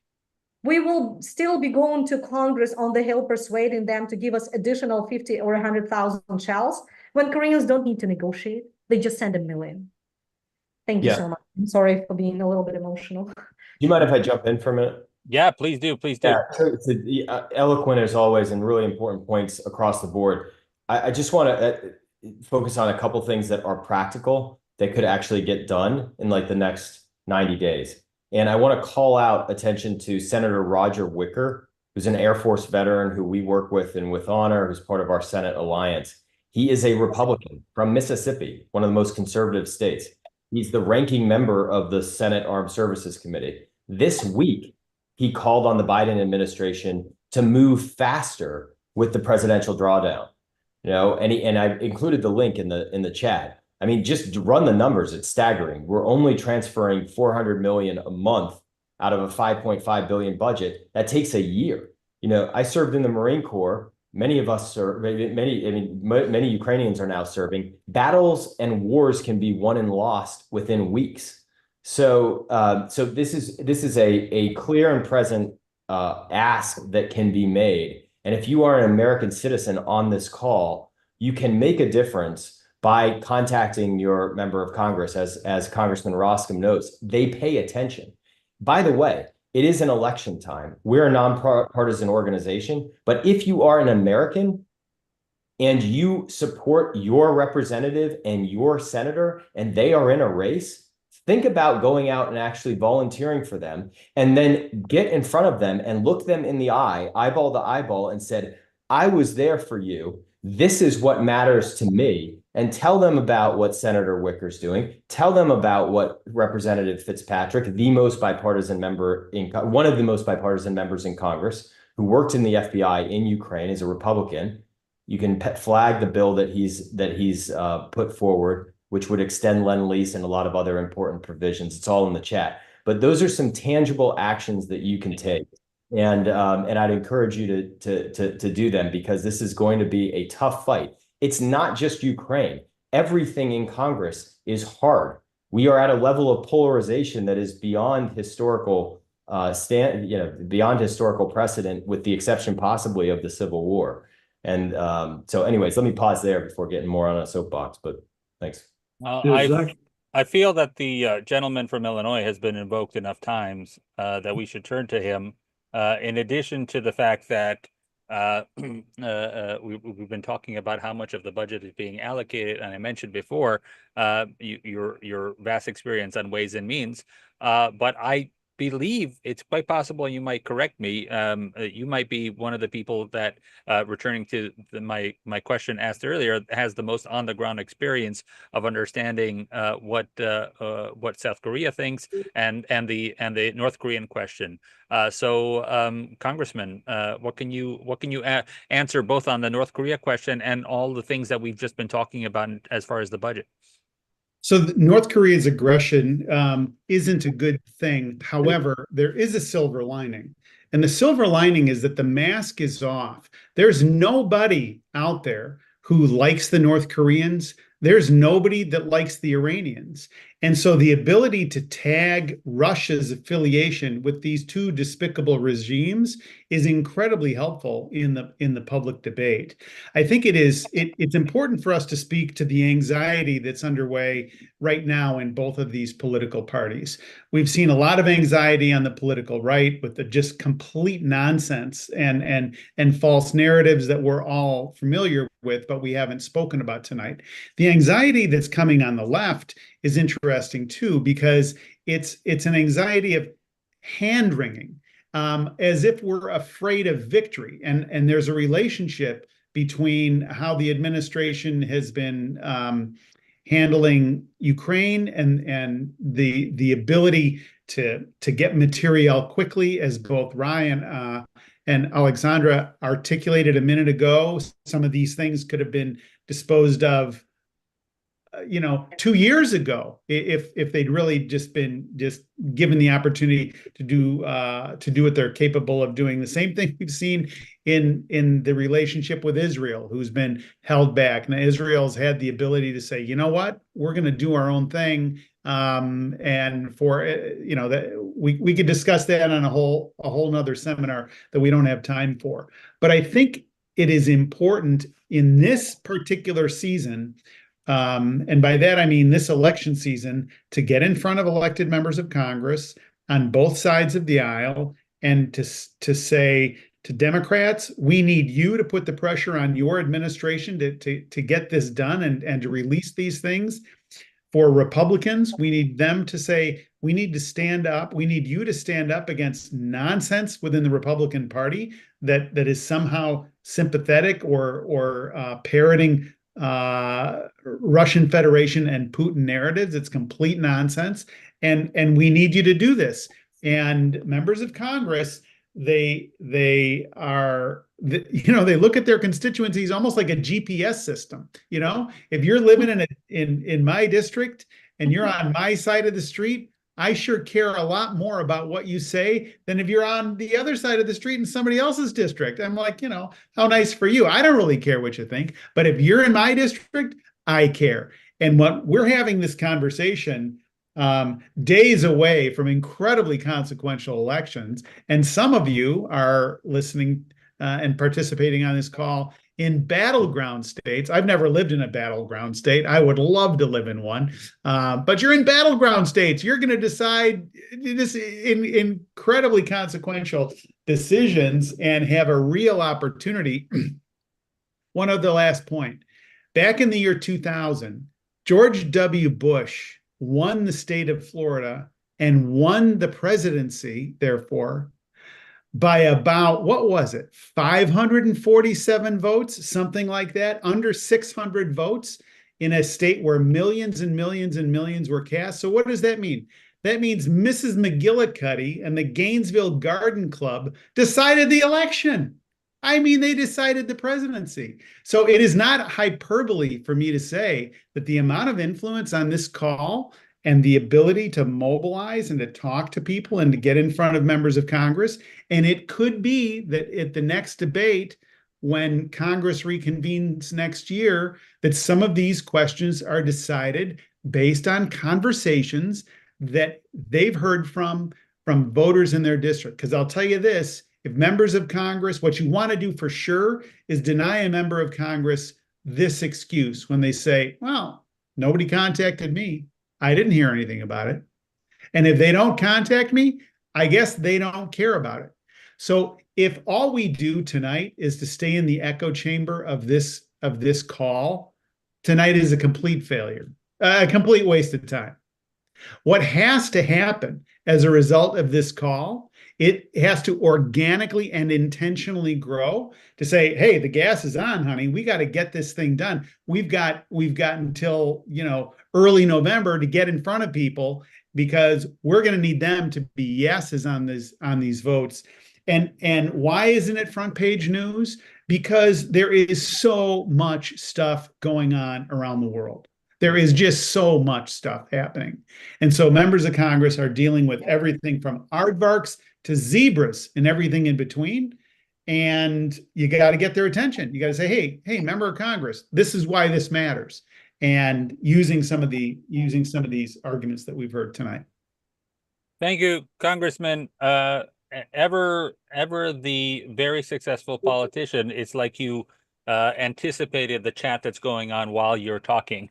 we will still be going to Congress on the Hill persuading them to give us additional 50 or 100,000 shells when Koreans don't need to negotiate. They just send 1 million. Thank you so much. I'm sorry for being a little bit emotional. Do you mind if I jump in for a minute? Yeah, please do. Please do. Yeah, eloquent as always and really important points across the board. I just want to focus on a couple things that are practical that could actually get done in like the next 90 days. And I want to call out attention to Senator Roger Wicker, who's an Air Force veteran who we work with and with honor, who's part of our Senate alliance. He is a Republican from Mississippi, one of the most conservative states. He's the ranking member of the Senate Armed Services Committee. This week, he called on the Biden administration to move faster with the presidential drawdown. You know, and I included the link in the chat. I mean, just run the numbers. It's staggering. We're only transferring $400 million a month out of a $5.5 billion budget. That takes a year. You know, I served in the Marine Corps. Many of us serve. Many Ukrainians are now serving. Battles and wars can be won and lost within weeks. So this is a clear and present ask that can be made. And if you are an American citizen on this call, you can make a difference by contacting your member of Congress, as Congressman Roskam notes. They pay attention. By the way, it is an election time. We're a nonpartisan organization, but if you are an American and you support your representative and your senator, and they are in a race, think about going out and actually volunteering for them, and then get in front of them and look them in the eye, eyeball to eyeball, and said, I was there for you. This is what matters to me. And tell them about what Senator Wicker's doing. Tell them about what Representative Fitzpatrick, the most bipartisan member one of the most bipartisan members in Congress, who worked in the FBI in Ukraine, is a Republican. You can flag the bill that he's put forward, which would extend Lend-Lease and a lot of other important provisions. It's all in the chat. But those are some tangible actions that you can take. And I'd encourage you to do them, because this is going to be a tough fight. It's not just Ukraine. Everything in Congress is hard. We are at a level of polarization that is beyond historical beyond historical precedent, with the exception possibly of the Civil War. And so anyways, let me pause there before getting more on a soapbox, but thanks. I feel that the gentleman from Illinois has been invoked enough times that we should turn to him. In addition to the fact that we've been talking about how much of the budget is being allocated, and I mentioned before your vast experience on Ways and Means, but I believe it's quite possible, you might correct me, you might be one of the people that, returning to my question asked earlier, has the most on-the-ground experience of understanding what South Korea thinks and the North Korean question. So, Congressman, what can you answer both on the North Korea question and all the things that we've just been talking about as far as the budget? So North Korea's aggression isn't a good thing. However, there is a silver lining. And the silver lining is that the mask is off. There's nobody out there who likes the North Koreans. There's nobody that likes the Iranians. And so the ability to tag Russia's affiliation with these two despicable regimes is incredibly helpful in the public debate. I think it's important for us to speak to the anxiety that's underway right now in both of these political parties. We've seen a lot of anxiety on the political right with the just complete nonsense and false narratives that we're all familiar with, but we haven't spoken about tonight. The anxiety that's coming on the left is interesting too, because it's an anxiety of hand-wringing, as if we're afraid of victory. And there's a relationship between how the administration has been handling Ukraine and the ability to get material quickly, as both Ryan and Oleksandra articulated a minute ago. Some of these things could have been disposed of 2 years ago, if they'd really just been given the opportunity to do what they're capable of doing. The same thing we've seen in the relationship with Israel, who's been held back. Now Israel's had the ability to say, you know what, we're going to do our own thing. And for that we could discuss that on a whole nother seminar that we don't have time for. But I think it is important in this particular season, and by that I mean this election season, to get in front of elected members of Congress on both sides of the aisle and to say to Democrats, we need you to put the pressure on your administration to get this done and to release these things. For Republicans, we need them to say, we need to stand up. We need you to stand up against nonsense within the Republican Party that is somehow sympathetic or parroting Russian Federation and Putin narratives. It's complete nonsense. And we need you to do this. And members of Congress, they look at their constituencies almost like a GPS system. If you're living in my district and you're on my side of the street, I sure care a lot more about what you say than if you're on the other side of the street in somebody else's district. I'm like, how nice for you. I don't really care what you think, but if you're in my district, I care. And what we're having this conversation days away from incredibly consequential elections. And some of you are listening and participating on this call in battleground states. I've never lived in a battleground state. I would love to live in one. But you're in battleground states. You're going to decide this incredibly consequential decisions and have a real opportunity. One other last point. Back in the year 2000, George W. Bush won the state of Florida and won the presidency, therefore, by about, what was it, 547 votes, something like that, under 600 votes in a state where millions and millions and millions were cast. So what does that mean? That means Mrs. McGillicuddy and the Gainesville Garden Club decided the election. I mean, they decided the presidency. So it is not hyperbole for me to say that the amount of influence on this call and the ability to mobilize and to talk to people and to get in front of members of Congress, and it could be that at the next debate, when Congress reconvenes next year, that some of these questions are decided based on conversations that they've heard from voters in their district. Because I'll tell you this, if members of Congress, what you want to do for sure is deny a member of Congress this excuse when they say, well, nobody contacted me. I didn't hear anything about it. And if they don't contact me, I guess they don't care about it. So if all we do tonight is to stay in the echo chamber of this call, tonight is a complete failure, a complete waste of time. What has to happen as a result of this call, it has to organically and intentionally grow to say, hey, the gas is on, honey. We got to get this thing done. We've got until, early November to get in front of people because we're going to need them to be yeses on these votes. And why isn't it front page news? Because there is so much stuff going on around the world. There is just so much stuff happening. And so members of Congress are dealing with everything from aardvarks to zebras and everything in between. And you got to get their attention. You got to say, hey, member of Congress, this is why this matters. And using some of these arguments that we've heard tonight. Thank you, Congressman. Ever the very successful politician, it's like you anticipated the chat that's going on while you're talking,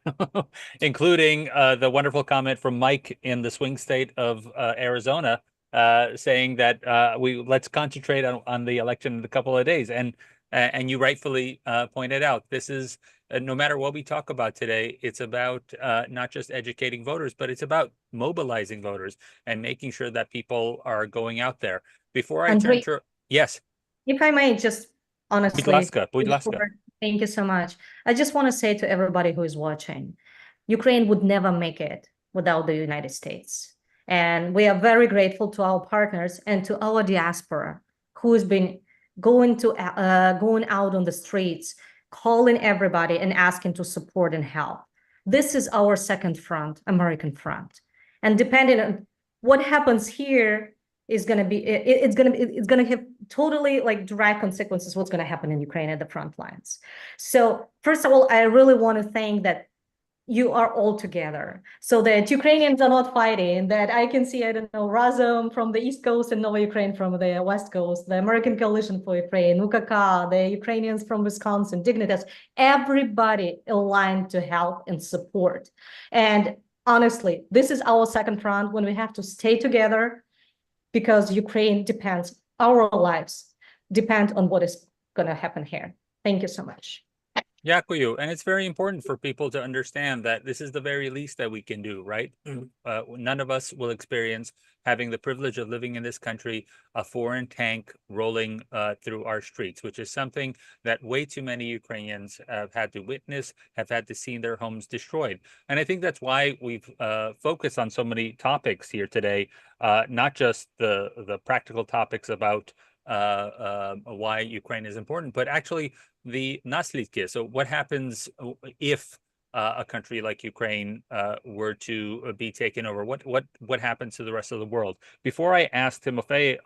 including the wonderful comment from Mike in the swing state of Arizona, saying that let's concentrate on the election in a couple of days. And you rightfully pointed out, this is no matter what we talk about today, it's about not just educating voters, but it's about mobilizing voters and making sure that people are going out there. Before I turn to yes, if I may just honestly, thank you so much. I just want to say to everybody who is watching, Ukraine would never make it without the United States. And we are very grateful to our partners and to our diaspora who has been going out on the streets, calling everybody and asking to support and help. This is our second front, American front. And depending on what happens here is going to be, it's going to have totally direct consequences what's going to happen in Ukraine at the front lines. So first of all, I really want to thank that you are all together so that Ukrainians are not fighting, that I can see, I don't know, Roskam from the East Coast and Nova Ukraine from the West Coast, the American Coalition for Ukraine, UKK, the Ukrainians from Wisconsin, Dignitas, everybody aligned to help and support. And honestly, this is our second front when we have to stay together because Ukraine depends, our lives depend on what is going to happen here. Thank you so much. Yakuyu, and it's very important for people to understand that this is the very least that we can do, right? None of us will experience having the privilege of living in this country, a foreign tank rolling through our streets, which is something that way too many Ukrainians have had to witness, have had to see their homes destroyed. And I think that's why we've focused on so many topics here today, not just the practical topics about why Ukraine is important, but actually the naslidki. So what happens if a country like Ukraine were to be taken over? What happens to the rest of the world? Before I ask Timofey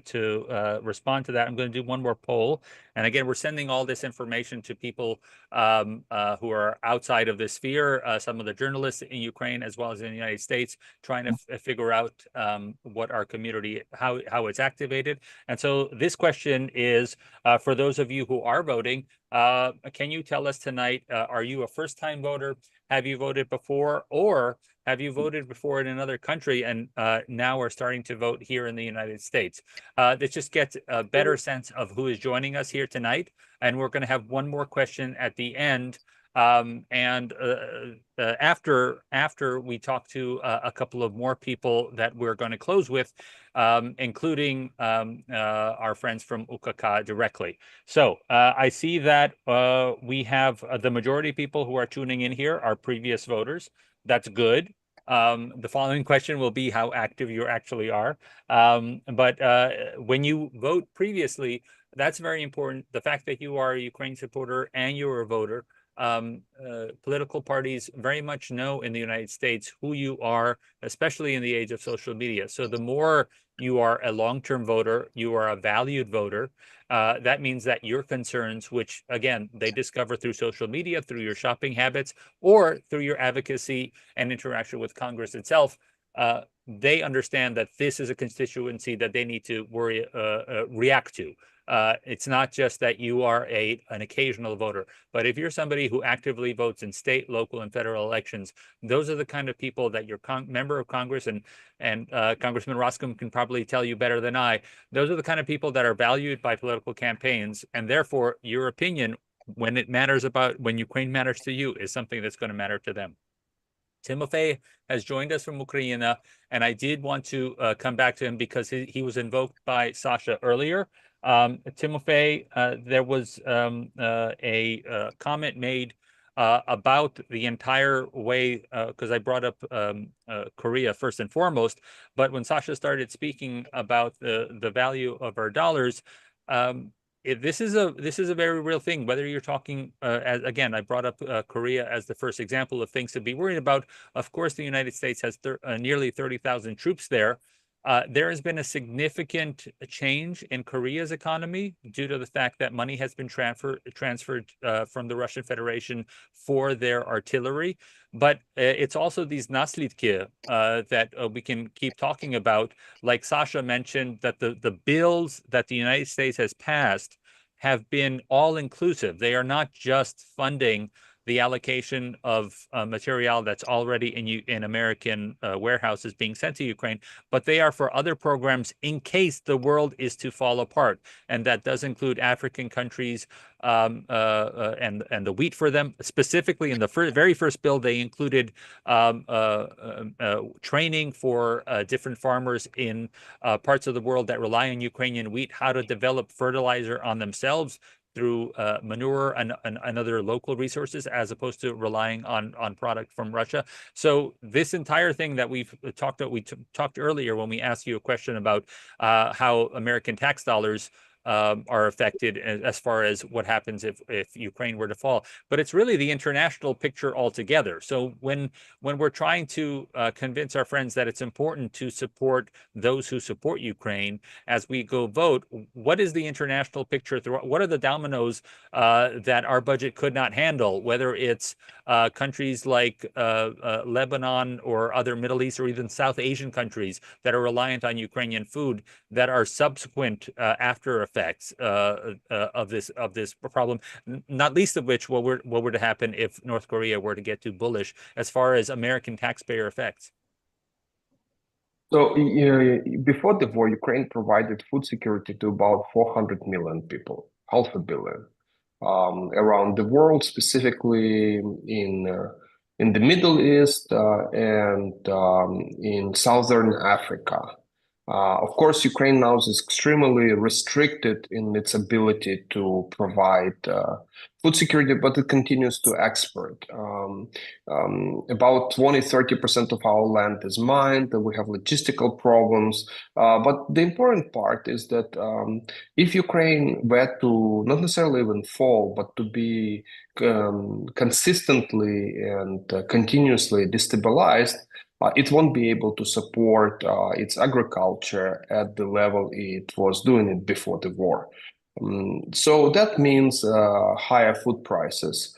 to respond to that, I'm going to do one more poll. And again, we're sending all this information to people who are outside of this sphere, some of the journalists in Ukraine, as well as in the United States, trying to figure out what our community, how it's activated. And so this question is, for those of you who are voting, can you tell us tonight, are you a first-time voter? Have you voted before? Or have you voted before in another country and now are starting to vote here in the United States? This just gets a better sense of who is joining us here tonight. And we're going to have one more question at the end. After we talk to a couple of more people that we're going to close with, including our friends from UKK directly. So I see that we have the majority of people who are tuning in here are previous voters. That's good. The following question will be how active you actually are. But when you vote previously, that's very important. The fact that you are a Ukraine supporter and you're a voter, political parties very much know in the United States who you are, especially in the age of social media. So the more you are a long-term voter, you are a valued voter. That means that your concerns, which again, they discover through social media, through your shopping habits, or through your advocacy and interaction with Congress itself, they understand that this is a constituency that they need to react to. It's not just that you are an occasional voter, but if you're somebody who actively votes in state, local, and federal elections, those are the kind of people that your member of Congress and Congressman Roskam can probably tell you better than I. Those are the kind of people that are valued by political campaigns, and therefore your opinion, when it matters when Ukraine matters to you, is something that's going to matter to them. Timofey has joined us from Ukraine, and I did want to come back to him because he was invoked by Sasha earlier. Timofey, there was a comment made about the entire way, because I brought up Korea first and foremost, but when Sasha started speaking about the value of our dollars, this is a very real thing. Whether you're talking, again, I brought up Korea as the first example of things to be worried about. Of course, the United States has nearly 30,000 troops there. There has been a significant change in Korea's economy due to the fact that money has been transferred from the Russian Federation for their artillery. But it's also these naslidki that we can keep talking about. Like Sasha mentioned, that the bills that the United States has passed have been all-inclusive. They are not just funding the allocation of material that's already in American warehouses being sent to Ukraine, but they are for other programs in case the world is to fall apart. And that does include African countries and the wheat for them. Specifically, in the very first bill, they included training for different farmers in parts of the world that rely on Ukrainian wheat, how to develop fertilizer on themselves through manure and other local resources, as opposed to relying on product from Russia. So this entire thing that we talked earlier when we asked you a question about how American tax dollars are affected as far as what happens if Ukraine were to fall. But it's really the international picture altogether. So when we're trying to convince our friends that it's important to support those who support Ukraine as we go vote, what is the international picture? What are the dominoes that our budget could not handle, whether it's countries like Lebanon or other Middle East or even South Asian countries that are reliant on Ukrainian food that are subsequent after effects of this problem, not least of which what were to happen if North Korea were to get too bullish as far as American taxpayer effects. So before the war, Ukraine provided food security to about 400 million people, half a billion, around the world, specifically in the Middle East and in Southern Africa. Of course, Ukraine now is extremely restricted in its ability to provide food security, but it continues to export. About 20-30% of our land is mined, and we have logistical problems. But the important part is that if Ukraine were to not necessarily even fall, but to be consistently and continuously destabilized, it won't be able to support its agriculture at the level it was doing it before the war. So that means higher food prices.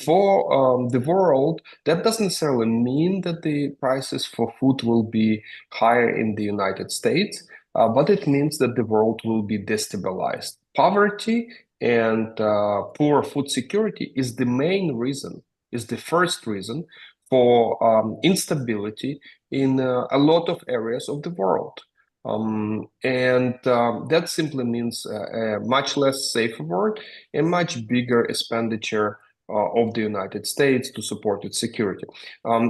For the world, that doesn't necessarily mean that the prices for food will be higher in the United States, but it means that the world will be destabilized. Poverty and poor food security is the main reason, is the first reason for instability in a lot of areas of the world. That simply means a much less safe world, a much bigger expenditure of the United States to support its security.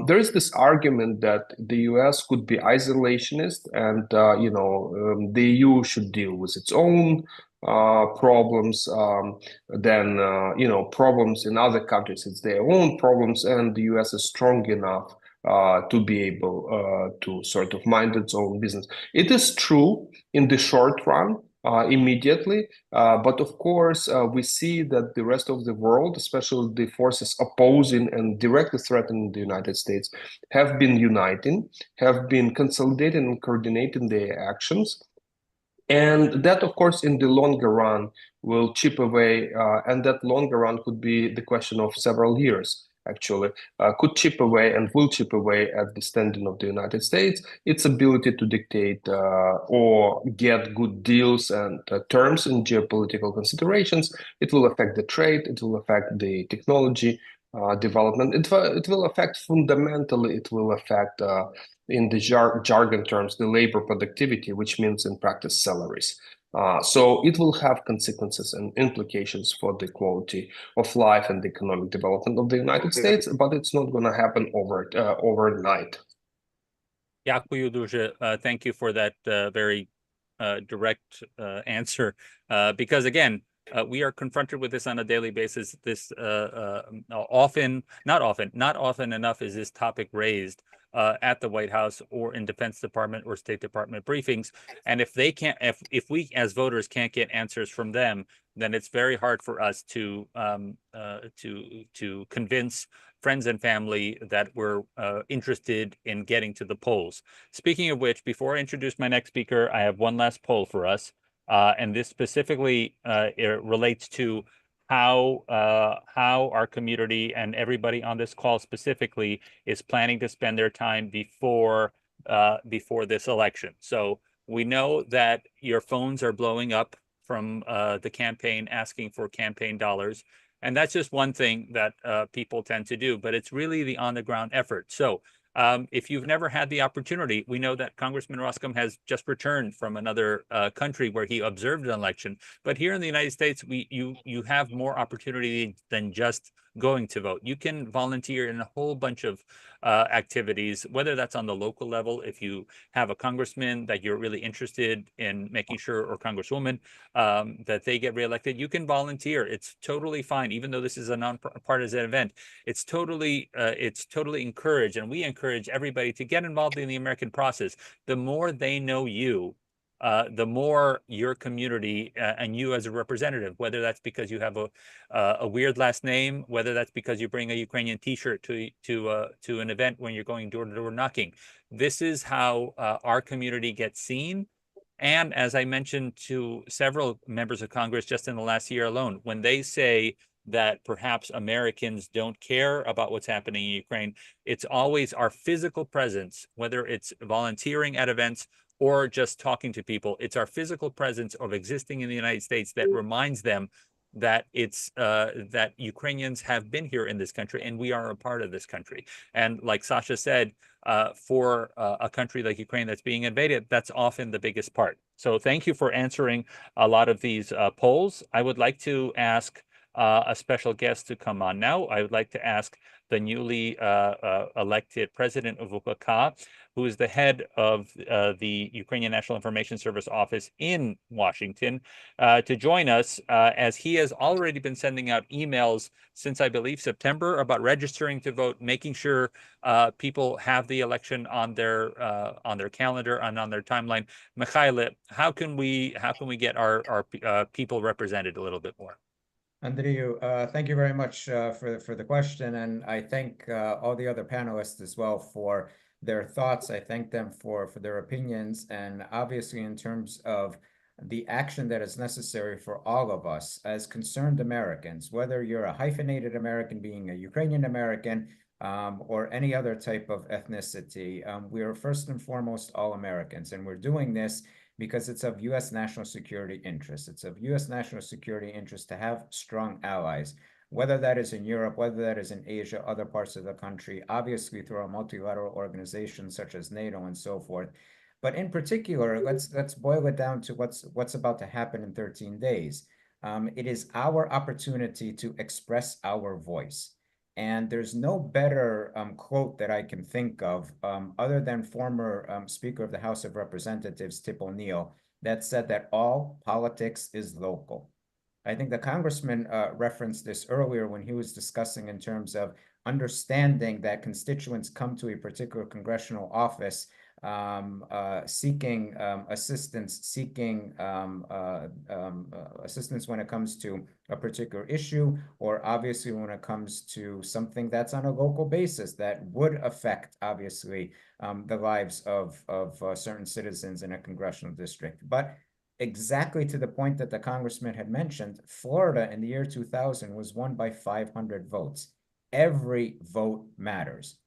There is this argument that the US could be isolationist and, the EU should deal with its own problems, then problems in other countries, it's their own problems, and the US is strong enough to be able to sort of mind its own business. It is true in the short run, immediately, but of course we see that the rest of the world, especially the forces opposing and directly threatening the United States, have been uniting, have been consolidating and coordinating their actions. And that, of course, in the longer run will chip away, and that longer run could be the question of several years, actually, could chip away and will chip away at the standing of the United States, its ability to dictate or get good deals and terms in geopolitical considerations. It will affect the trade, it will affect the technology development. It will affect fundamentally, it will affect in the jargon terms, the labor productivity, which means in practice salaries. So it will have consequences and implications for the quality of life and the economic development of the United States, but it's not going to happen overnight. Дякую дуже. Thank you for that very direct answer, because again, we are confronted with this on a daily basis. This not often enough is this topic raised at the White House or in Defense Department or State Department briefings. And if they can't, if we as voters can't get answers from them, then it's very hard for us to convince friends and family that we're interested in getting to the polls. Speaking of which, before I introduce my next speaker, I have one last poll for us. And this specifically it relates to how our community and everybody on this call specifically is planning to spend their time before this election. So we know that your phones are blowing up from the campaign asking for campaign dollars. And that's just one thing that people tend to do, but it's really the on-the-ground effort. So if you've never had the opportunity, we know that Congressman Roskam has just returned from another country where he observed an election. But here in the United States, you have more opportunity than just going to vote. You can volunteer in a whole bunch of activities, whether that's on the local level, if you have a congressman that you're really interested in making sure, or congresswoman, that they get reelected, you can volunteer. It's totally fine, even though this is a non-partisan event. It's totally encouraged, and we encourage everybody to get involved in the American process. The more they know you, the more your community and you as a representative, whether that's because you have a weird last name, whether that's because you bring a Ukrainian T-shirt to an event when you're going door-to-door knocking. This is how our community gets seen. And as I mentioned to several members of Congress just in the last year alone, when they say that perhaps Americans don't care about what's happening in Ukraine, it's always our physical presence, whether it's volunteering at events or just talking to people. It's our physical presence of existing in the United States that reminds them that that Ukrainians have been here in this country and we are a part of this country. And like Sasha said, for a country like Ukraine that's being invaded, that's often the biggest part. So thank you for answering a lot of these polls. I would like to ask a special guest to come on now. I would like to ask the newly elected president of UPK, who is the head of the Ukrainian National Information Service office in Washington, to join us, as he has already been sending out emails since, I believe, September about registering to vote, making sure people have the election on their calendar and on their timeline. Mikhail, how can we get our people represented a little bit more? Andrew, thank you very much for the question, and I thank all the other panelists as well for their thoughts. I thank them for their opinions, and obviously in terms of the action that is necessary for all of us as concerned Americans, whether you're a hyphenated American being a Ukrainian American or any other type of ethnicity, we are first and foremost all Americans, and we're doing this because it's of U.S. national security interest. It's of U.S. national security interest to have strong allies, whether that is in Europe, whether that is in Asia, other parts of the country, obviously through a multilateral organization such as NATO and so forth. But in particular, let's boil it down to what's about to happen in 13 days. It is our opportunity to express our voice. And there's no better quote that I can think of other than former Speaker of the House of Representatives, Tip O'Neill, that said that all politics is local. I think the congressman referenced this earlier when he was discussing in terms of understanding that constituents come to a particular congressional office seeking assistance, assistance when it comes to a particular issue, or obviously when it comes to something that's on a local basis that would affect, obviously, the lives of certain citizens in a congressional district. But exactly to the point that the congressman had mentioned, Florida in the year 2000 was won by 500 votes. Every vote matters.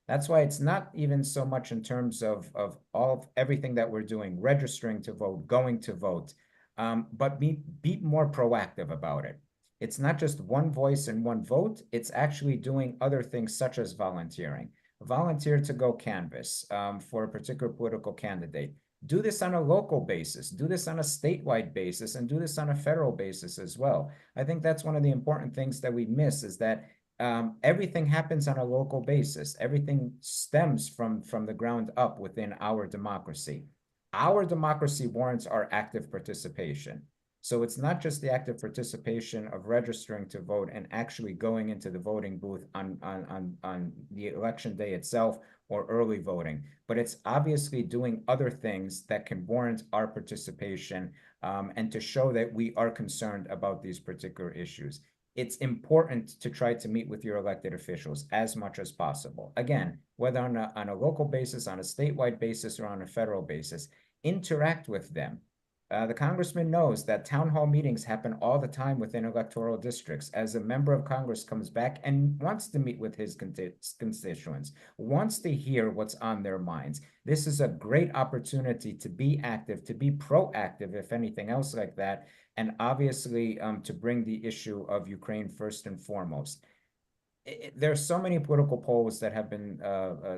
That's why it's not even so much in terms of everything that we're doing, registering to vote, going to vote, but be more proactive about it. It's not just one voice and one vote. It's actually doing other things such as volunteering. Volunteer to go canvass for a particular political candidate. Do this on a local basis, do this on a statewide basis, and do this on a federal basis as well. I think that's one of the important things that we miss, is that everything happens on a local basis. Everything stems from the ground up within our democracy. Our democracy warrants our active participation. So it's not just the active participation of registering to vote and actually going into the voting booth on the election day itself or early voting, but it's obviously doing other things that can warrant our participation and to show that we are concerned about these particular issues. It's important to try to meet with your elected officials as much as possible. Again, whether on a local basis, on a statewide basis, or on a federal basis, interact with them. The congressman knows that town hall meetings happen all the time within electoral districts as a member of Congress comes back and wants to meet with his constituents, wants to hear what's on their minds. This is a great opportunity to be active, to be proactive, if anything else like that, and obviously to bring the issue of Ukraine first and foremost. There are so many political polls that have been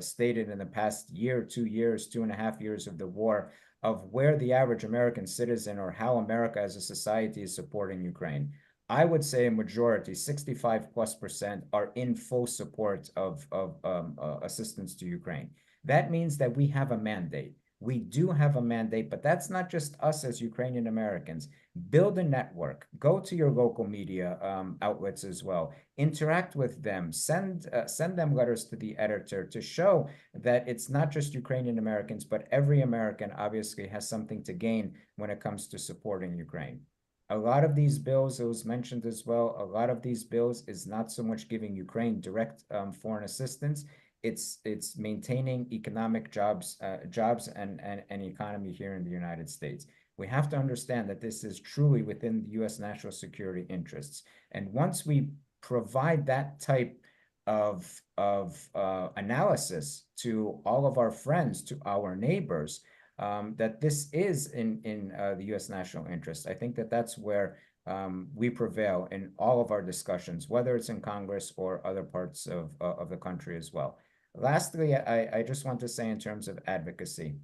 stated in the past year, 2 years, 2.5 years of the war, of where the average American citizen or how America as a society is supporting Ukraine. I would say a majority, 65+%, are in full support of assistance to Ukraine. That means that we have a mandate. We do have a mandate, but that's not just us as Ukrainian Americans. Build a network. Go to your local media outlets as well. Interact with them. Send them letters to the editor to show that it's not just Ukrainian Americans, but every American obviously has something to gain when it comes to supporting Ukraine. A lot of these bills, it was mentioned as well, a lot of these bills is not so much giving Ukraine direct foreign assistance. It's maintaining economic jobs and economy here in the United States. We have to understand that this is truly within the U.S. national security interests. And once we provide that type of analysis to all of our friends, to our neighbors, that this is in the U.S. national interest, I think that that's where we prevail in all of our discussions, whether it's in Congress or other parts of the country as well. Lastly, I just want to say in terms of advocacy,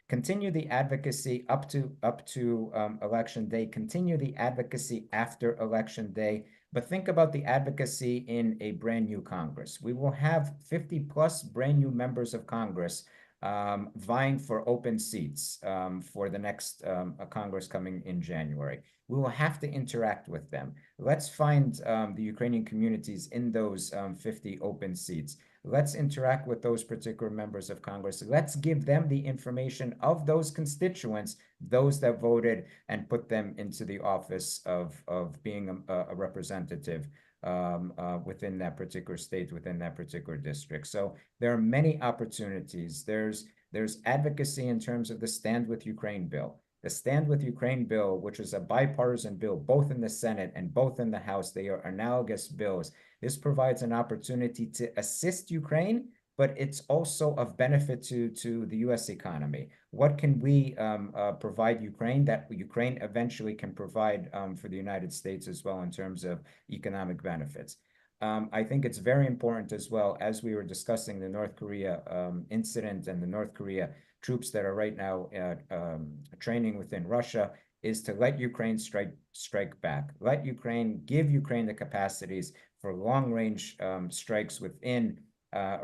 continue the advocacy up to election day, continue the advocacy after election day, but think about the advocacy in a brand new Congress. We will have 50 plus brand new members of Congress vying for open seats for the next Congress coming in January. We will have to interact with them. Let's find the Ukrainian communities in those 50 open seats. Let's interact with those particular members of Congress. Let's give them the information of those constituents, those that voted, and put them into the office of being a representative within that particular state, within that particular district. So there are many opportunities. There's advocacy in terms of the Stand With Ukraine bill. The Stand With Ukraine bill, which is a bipartisan bill, both in the Senate and both in the House, they are analogous bills. This provides an opportunity to assist Ukraine, but it's also of benefit to the U.S. economy. What can we provide Ukraine that Ukraine eventually can provide for the United States as well in terms of economic benefits? I think it's very important as well, as we were discussing the North Korea incident and the North Korea troops that are right now training within Russia, is to let Ukraine strike back. Let Ukraine, give Ukraine the capacities for long-range strikes within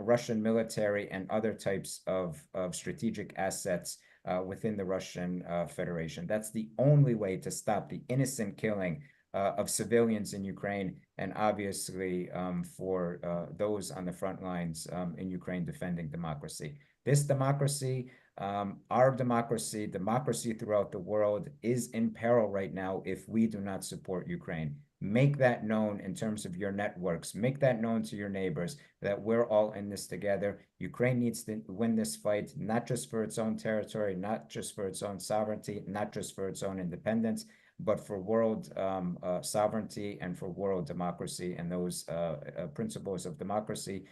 Russian military and other types of strategic assets within the Russian Federation. That's the only way to stop the innocent killing of civilians in Ukraine, and obviously for those on the front lines in Ukraine defending democracy. This democracy, our democracy, democracy throughout the world is in peril right now if we do not support Ukraine. Make that known in terms of your networks. Make that known to your neighbors that we're all in this together. Ukraine needs to win this fight, not just for its own territory, not just for its own sovereignty, not just for its own independence, but for world sovereignty and for world democracy and those principles of democracy,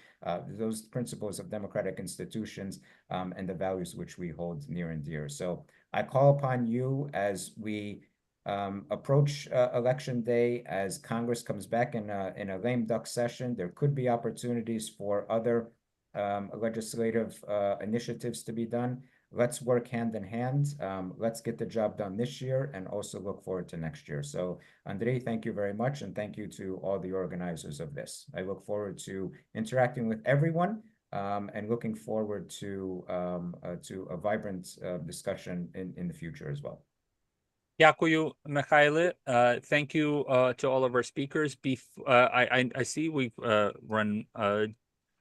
those principles of democratic institutions, and the values which we hold near and dear. So I call upon you as we approach election day, as Congress comes back in a lame duck session. There could be opportunities for other legislative initiatives to be done. Let's work hand in hand. Let's get the job done this year and also look forward to next year. So, Andrei, thank you very much. And thank you to all the organizers of this. I look forward to interacting with everyone and looking forward to a vibrant discussion in the future as well. Дякую, Михайле. Thank you to all of our speakers. I see we've run,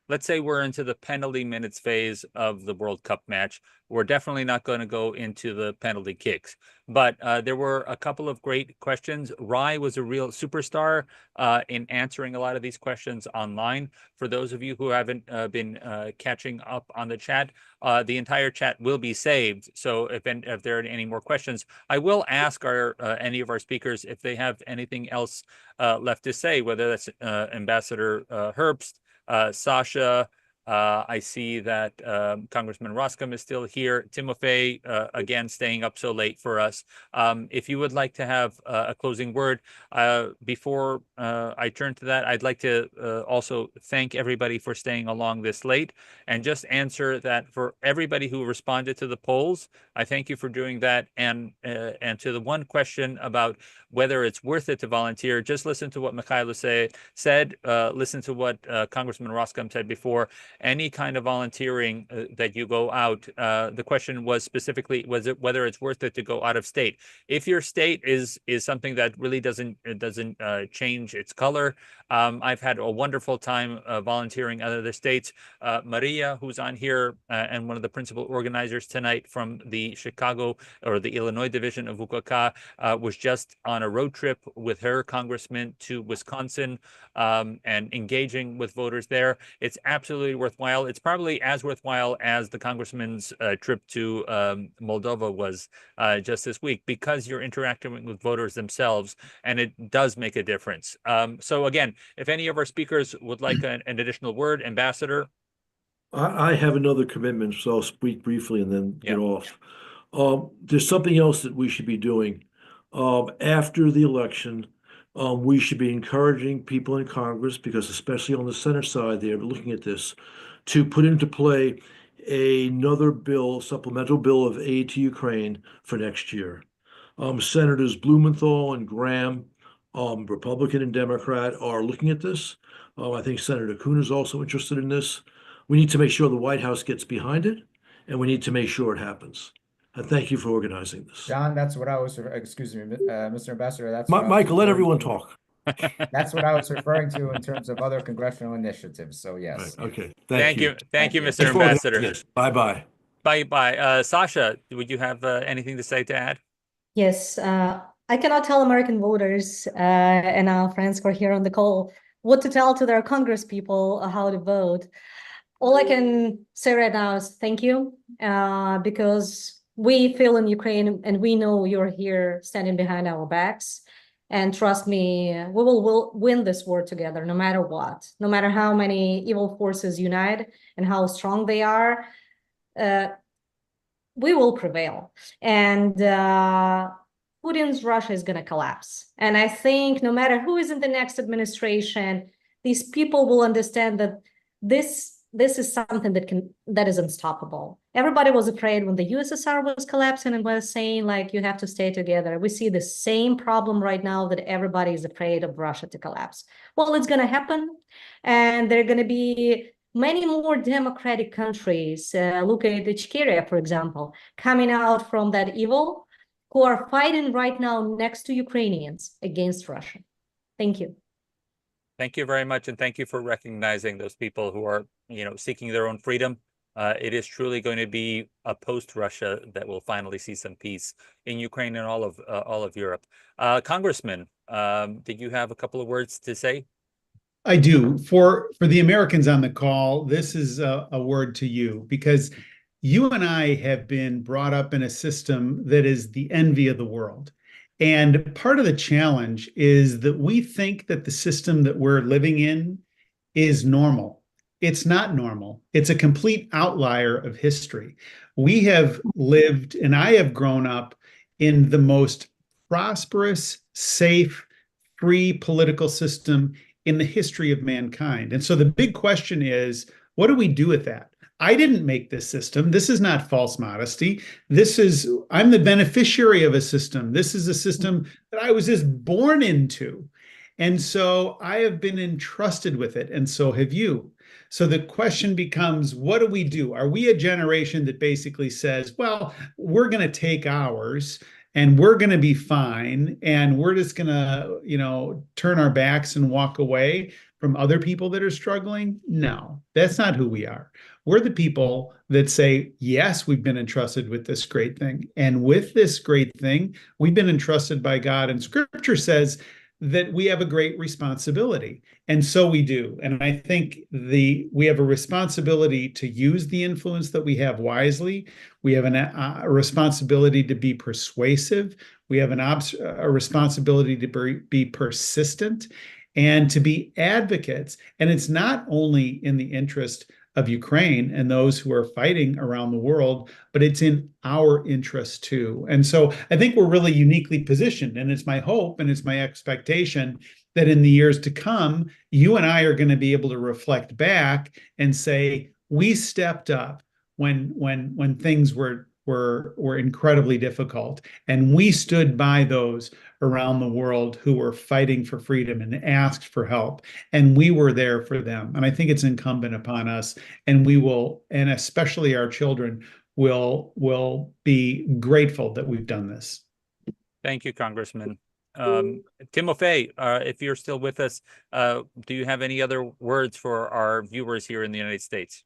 let's say we're into the penalty minutes phase of the World Cup match. We're definitely not going to go into the penalty kicks, but there were a couple of great questions. Rai was a real superstar in answering a lot of these questions online. For those of you who haven't been catching up on the chat, the entire chat will be saved. So if there are any more questions, I will ask any of our speakers if they have anything else left to say, whether that's Ambassador Herbst, Sasha. I see that Congressman Roskam is still here. Timofey, again, staying up so late for us. If you would like to have a closing word, before I turn to that, I'd like to also thank everybody for staying along this late, and just answer that for everybody who responded to the polls, I thank you for doing that. And to the one question about whether it's worth it to volunteer, just listen to what Mikhailo said, listen to what Congressman Roskam said before. Any kind of volunteering that you go out, the question was specifically, was it whether it's worth it to go out of state? If your state is something that really doesn't change its color, I've had a wonderful time volunteering other states. Maria, who's on here and one of the principal organizers tonight from the Chicago or the Illinois division of UKK, was just on a road trip with her congressman to Wisconsin and engaging with voters there. It's absolutely worthwhile. It's probably as worthwhile as the congressman's trip to Moldova was just this week, because you're interacting with voters themselves, and it does make a difference. So again, if any of our speakers would like an additional word, Ambassador. I have another commitment, so I'll speak briefly and then get off. There's something else that we should be doing. After the election, We should be encouraging people in Congress, because especially on the Senate side, they're looking at this, to put into play another bill, supplemental bill of aid to Ukraine for next year. Senators Blumenthal and Graham, Republican and Democrat, are looking at this. I think Senator Kuhn is also interested in this. We need to make sure the White House gets behind it, and we need to make sure it happens. And thank you for organizing this. John, that's what I was, excuse me, Mr. Ambassador, that's what I was Michael, let referring everyone to. talk. That's what I was referring to in terms of other congressional initiatives. So yes. Right, okay, Thank you. Thank you, Thank Mr. Ambassador. Yes, bye-bye. Bye. Sasha, would you have anything to say to add? Yes, I cannot tell American voters and our friends who are here on the call what to tell to their Congress people how to vote. All I can say right now is thank you, because we feel in Ukraine and we know you're here standing behind our backs. And trust me, we will win this war together, no matter what, no matter how many evil forces unite and how strong they are. We will prevail, and Putin's Russia is going to collapse. And I think no matter who is in the next administration, these people will understand that this is something that is unstoppable. Everybody was afraid when the USSR was collapsing and was saying, like, you have to stay together. We see the same problem right now, that everybody is afraid of Russia to collapse. Well, it's going to happen, and there are going to be many more democratic countries, look at Ichkeria, for example, coming out from that evil, who are fighting right now next to Ukrainians against Russia. Thank you. Thank you very much, and thank you for recognizing those people who are, seeking their own freedom. It is truly going to be a post-Russia that will finally see some peace in Ukraine and all of Europe. Congressman, did you have a couple of words to say? I do. For the Americans on the call, this is a word to you, because you and I have been brought up in a system that is the envy of the world. And part of the challenge is that we think that the system that we're living in is normal. It's not normal. It's a complete outlier of history. We have lived, and I have grown up in the most prosperous, safe, free political system in the history of mankind. And so the big question is, what do we do with that? I didn't make this system. This is not false modesty. I'm the beneficiary of a system. This is a system that I was just born into. And so I have been entrusted with it, and so have you. So the question becomes, what do we do? Are we a generation that basically says, well, we're going to take ours and we're going to be fine, and we're just going to, turn our backs and walk away from other people that are struggling? No, that's not who we are. We're the people that say, yes, we've been entrusted with this great thing. And with this great thing, we've been entrusted by God. And Scripture says that we have a great responsibility. And so we do. And I think we have a responsibility to use the influence that we have wisely. We have a responsibility to be persuasive. We have a responsibility to be persistent and to be advocates. And it's not only in the interest of Ukraine and those who are fighting around the world, but it's in our interest too. And so I think we're really uniquely positioned. And it's my hope and it's my expectation that in the years to come, you and I are going to be able to reflect back and say, we stepped up when things were incredibly difficult, and we stood by those around the world who were fighting for freedom and asked for help, and we were there for them. And I think it's incumbent upon us, and we will, and especially our children will be grateful that we've done this. Thank you, Congressman. Timofey, if you're still with us, do you have any other words for our viewers here in the United States?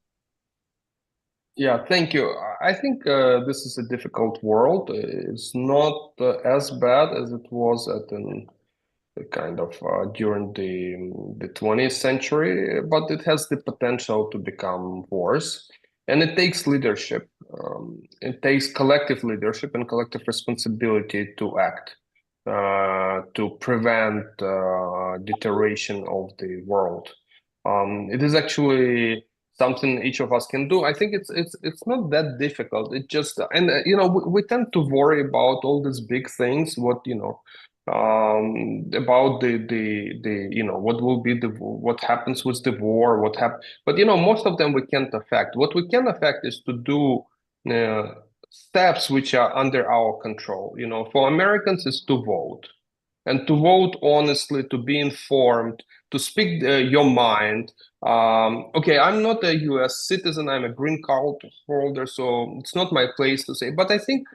Yeah, thank you. I think this is a difficult world. It's not as bad as it was during the 20th century, but it has the potential to become worse. And it takes leadership. It takes collective leadership and collective responsibility to act to prevent deterioration of the world. It is actually something each of us can do. I think it's not that difficult. It just we tend to worry about all these big things, what about what will be what happens with the war, but most of them we can't affect. What we can affect is to do steps which are under our control. For Americans is to vote, and to vote honestly, to be informed, to speak your mind. Okay, I'm not a US citizen, I'm a green card holder, so it's not my place to say, but I think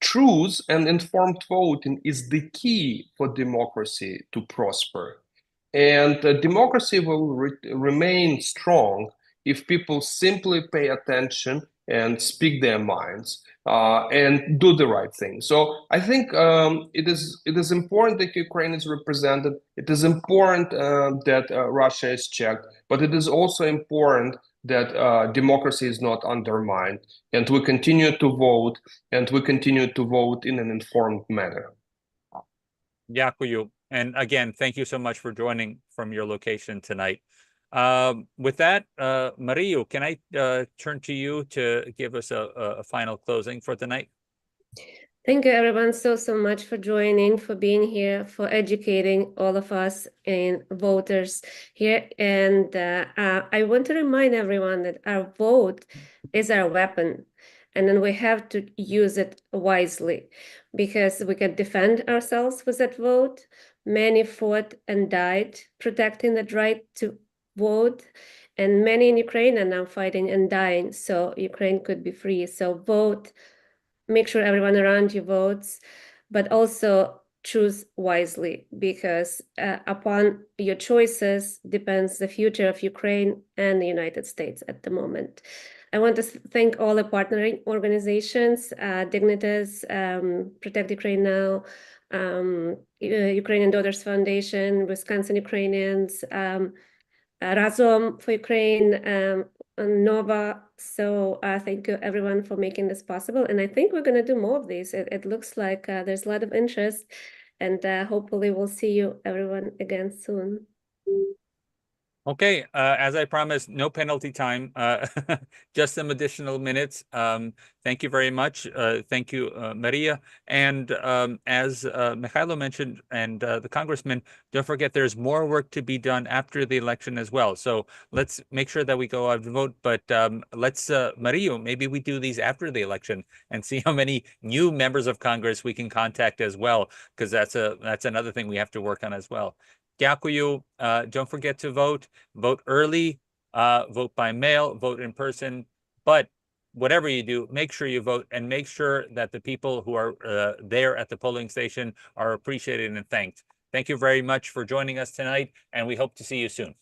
truth and informed voting is the key for democracy to prosper. And democracy will remain strong if people simply pay attention and speak their minds and do the right thing. So I think it is important that Ukraine is represented. It is important that Russia is checked, but it is also important that democracy is not undermined, and we continue to vote, and we continue to vote in an informed manner. Дякую. And again, thank you so much for joining from your location tonight. With that, Mario, can I turn to you to give us a final closing for tonight? Thank you, everyone, so much for joining, for being here, for educating all of us and voters here. And I want to remind everyone that our vote is our weapon, and then we have to use it wisely, because we can defend ourselves with that vote. Many fought and died protecting the right to vote, and many in Ukraine are now fighting and dying so Ukraine could be free. So vote. Make sure everyone around you votes, but also choose wisely, because upon your choices depends the future of Ukraine and the United States at the moment. I want to thank all the partnering organizations, Dignitas, Protect Ukraine Now, Ukrainian Daughters Foundation, Wisconsin Ukrainians, Razom for Ukraine, Nova. So thank you everyone for making this possible, and I think we're going to do more of these. It looks like there's a lot of interest, and hopefully we'll see you everyone again soon. Okay, as I promised, no penalty time, just some additional minutes. Thank you very much. Thank you, Maria. And as Mikhailo mentioned, and the congressman, don't forget there's more work to be done after the election as well. So let's make sure that we go out and vote. But let's, Mario, maybe we do these after the election and see how many new members of Congress we can contact as well, because that's another thing we have to work on as well. Дякую. Don't forget to vote. Vote early, vote by mail, vote in person. But whatever you do, make sure you vote, and make sure that the people who are there at the polling station are appreciated and thanked. Thank you very much for joining us tonight, and we hope to see you soon.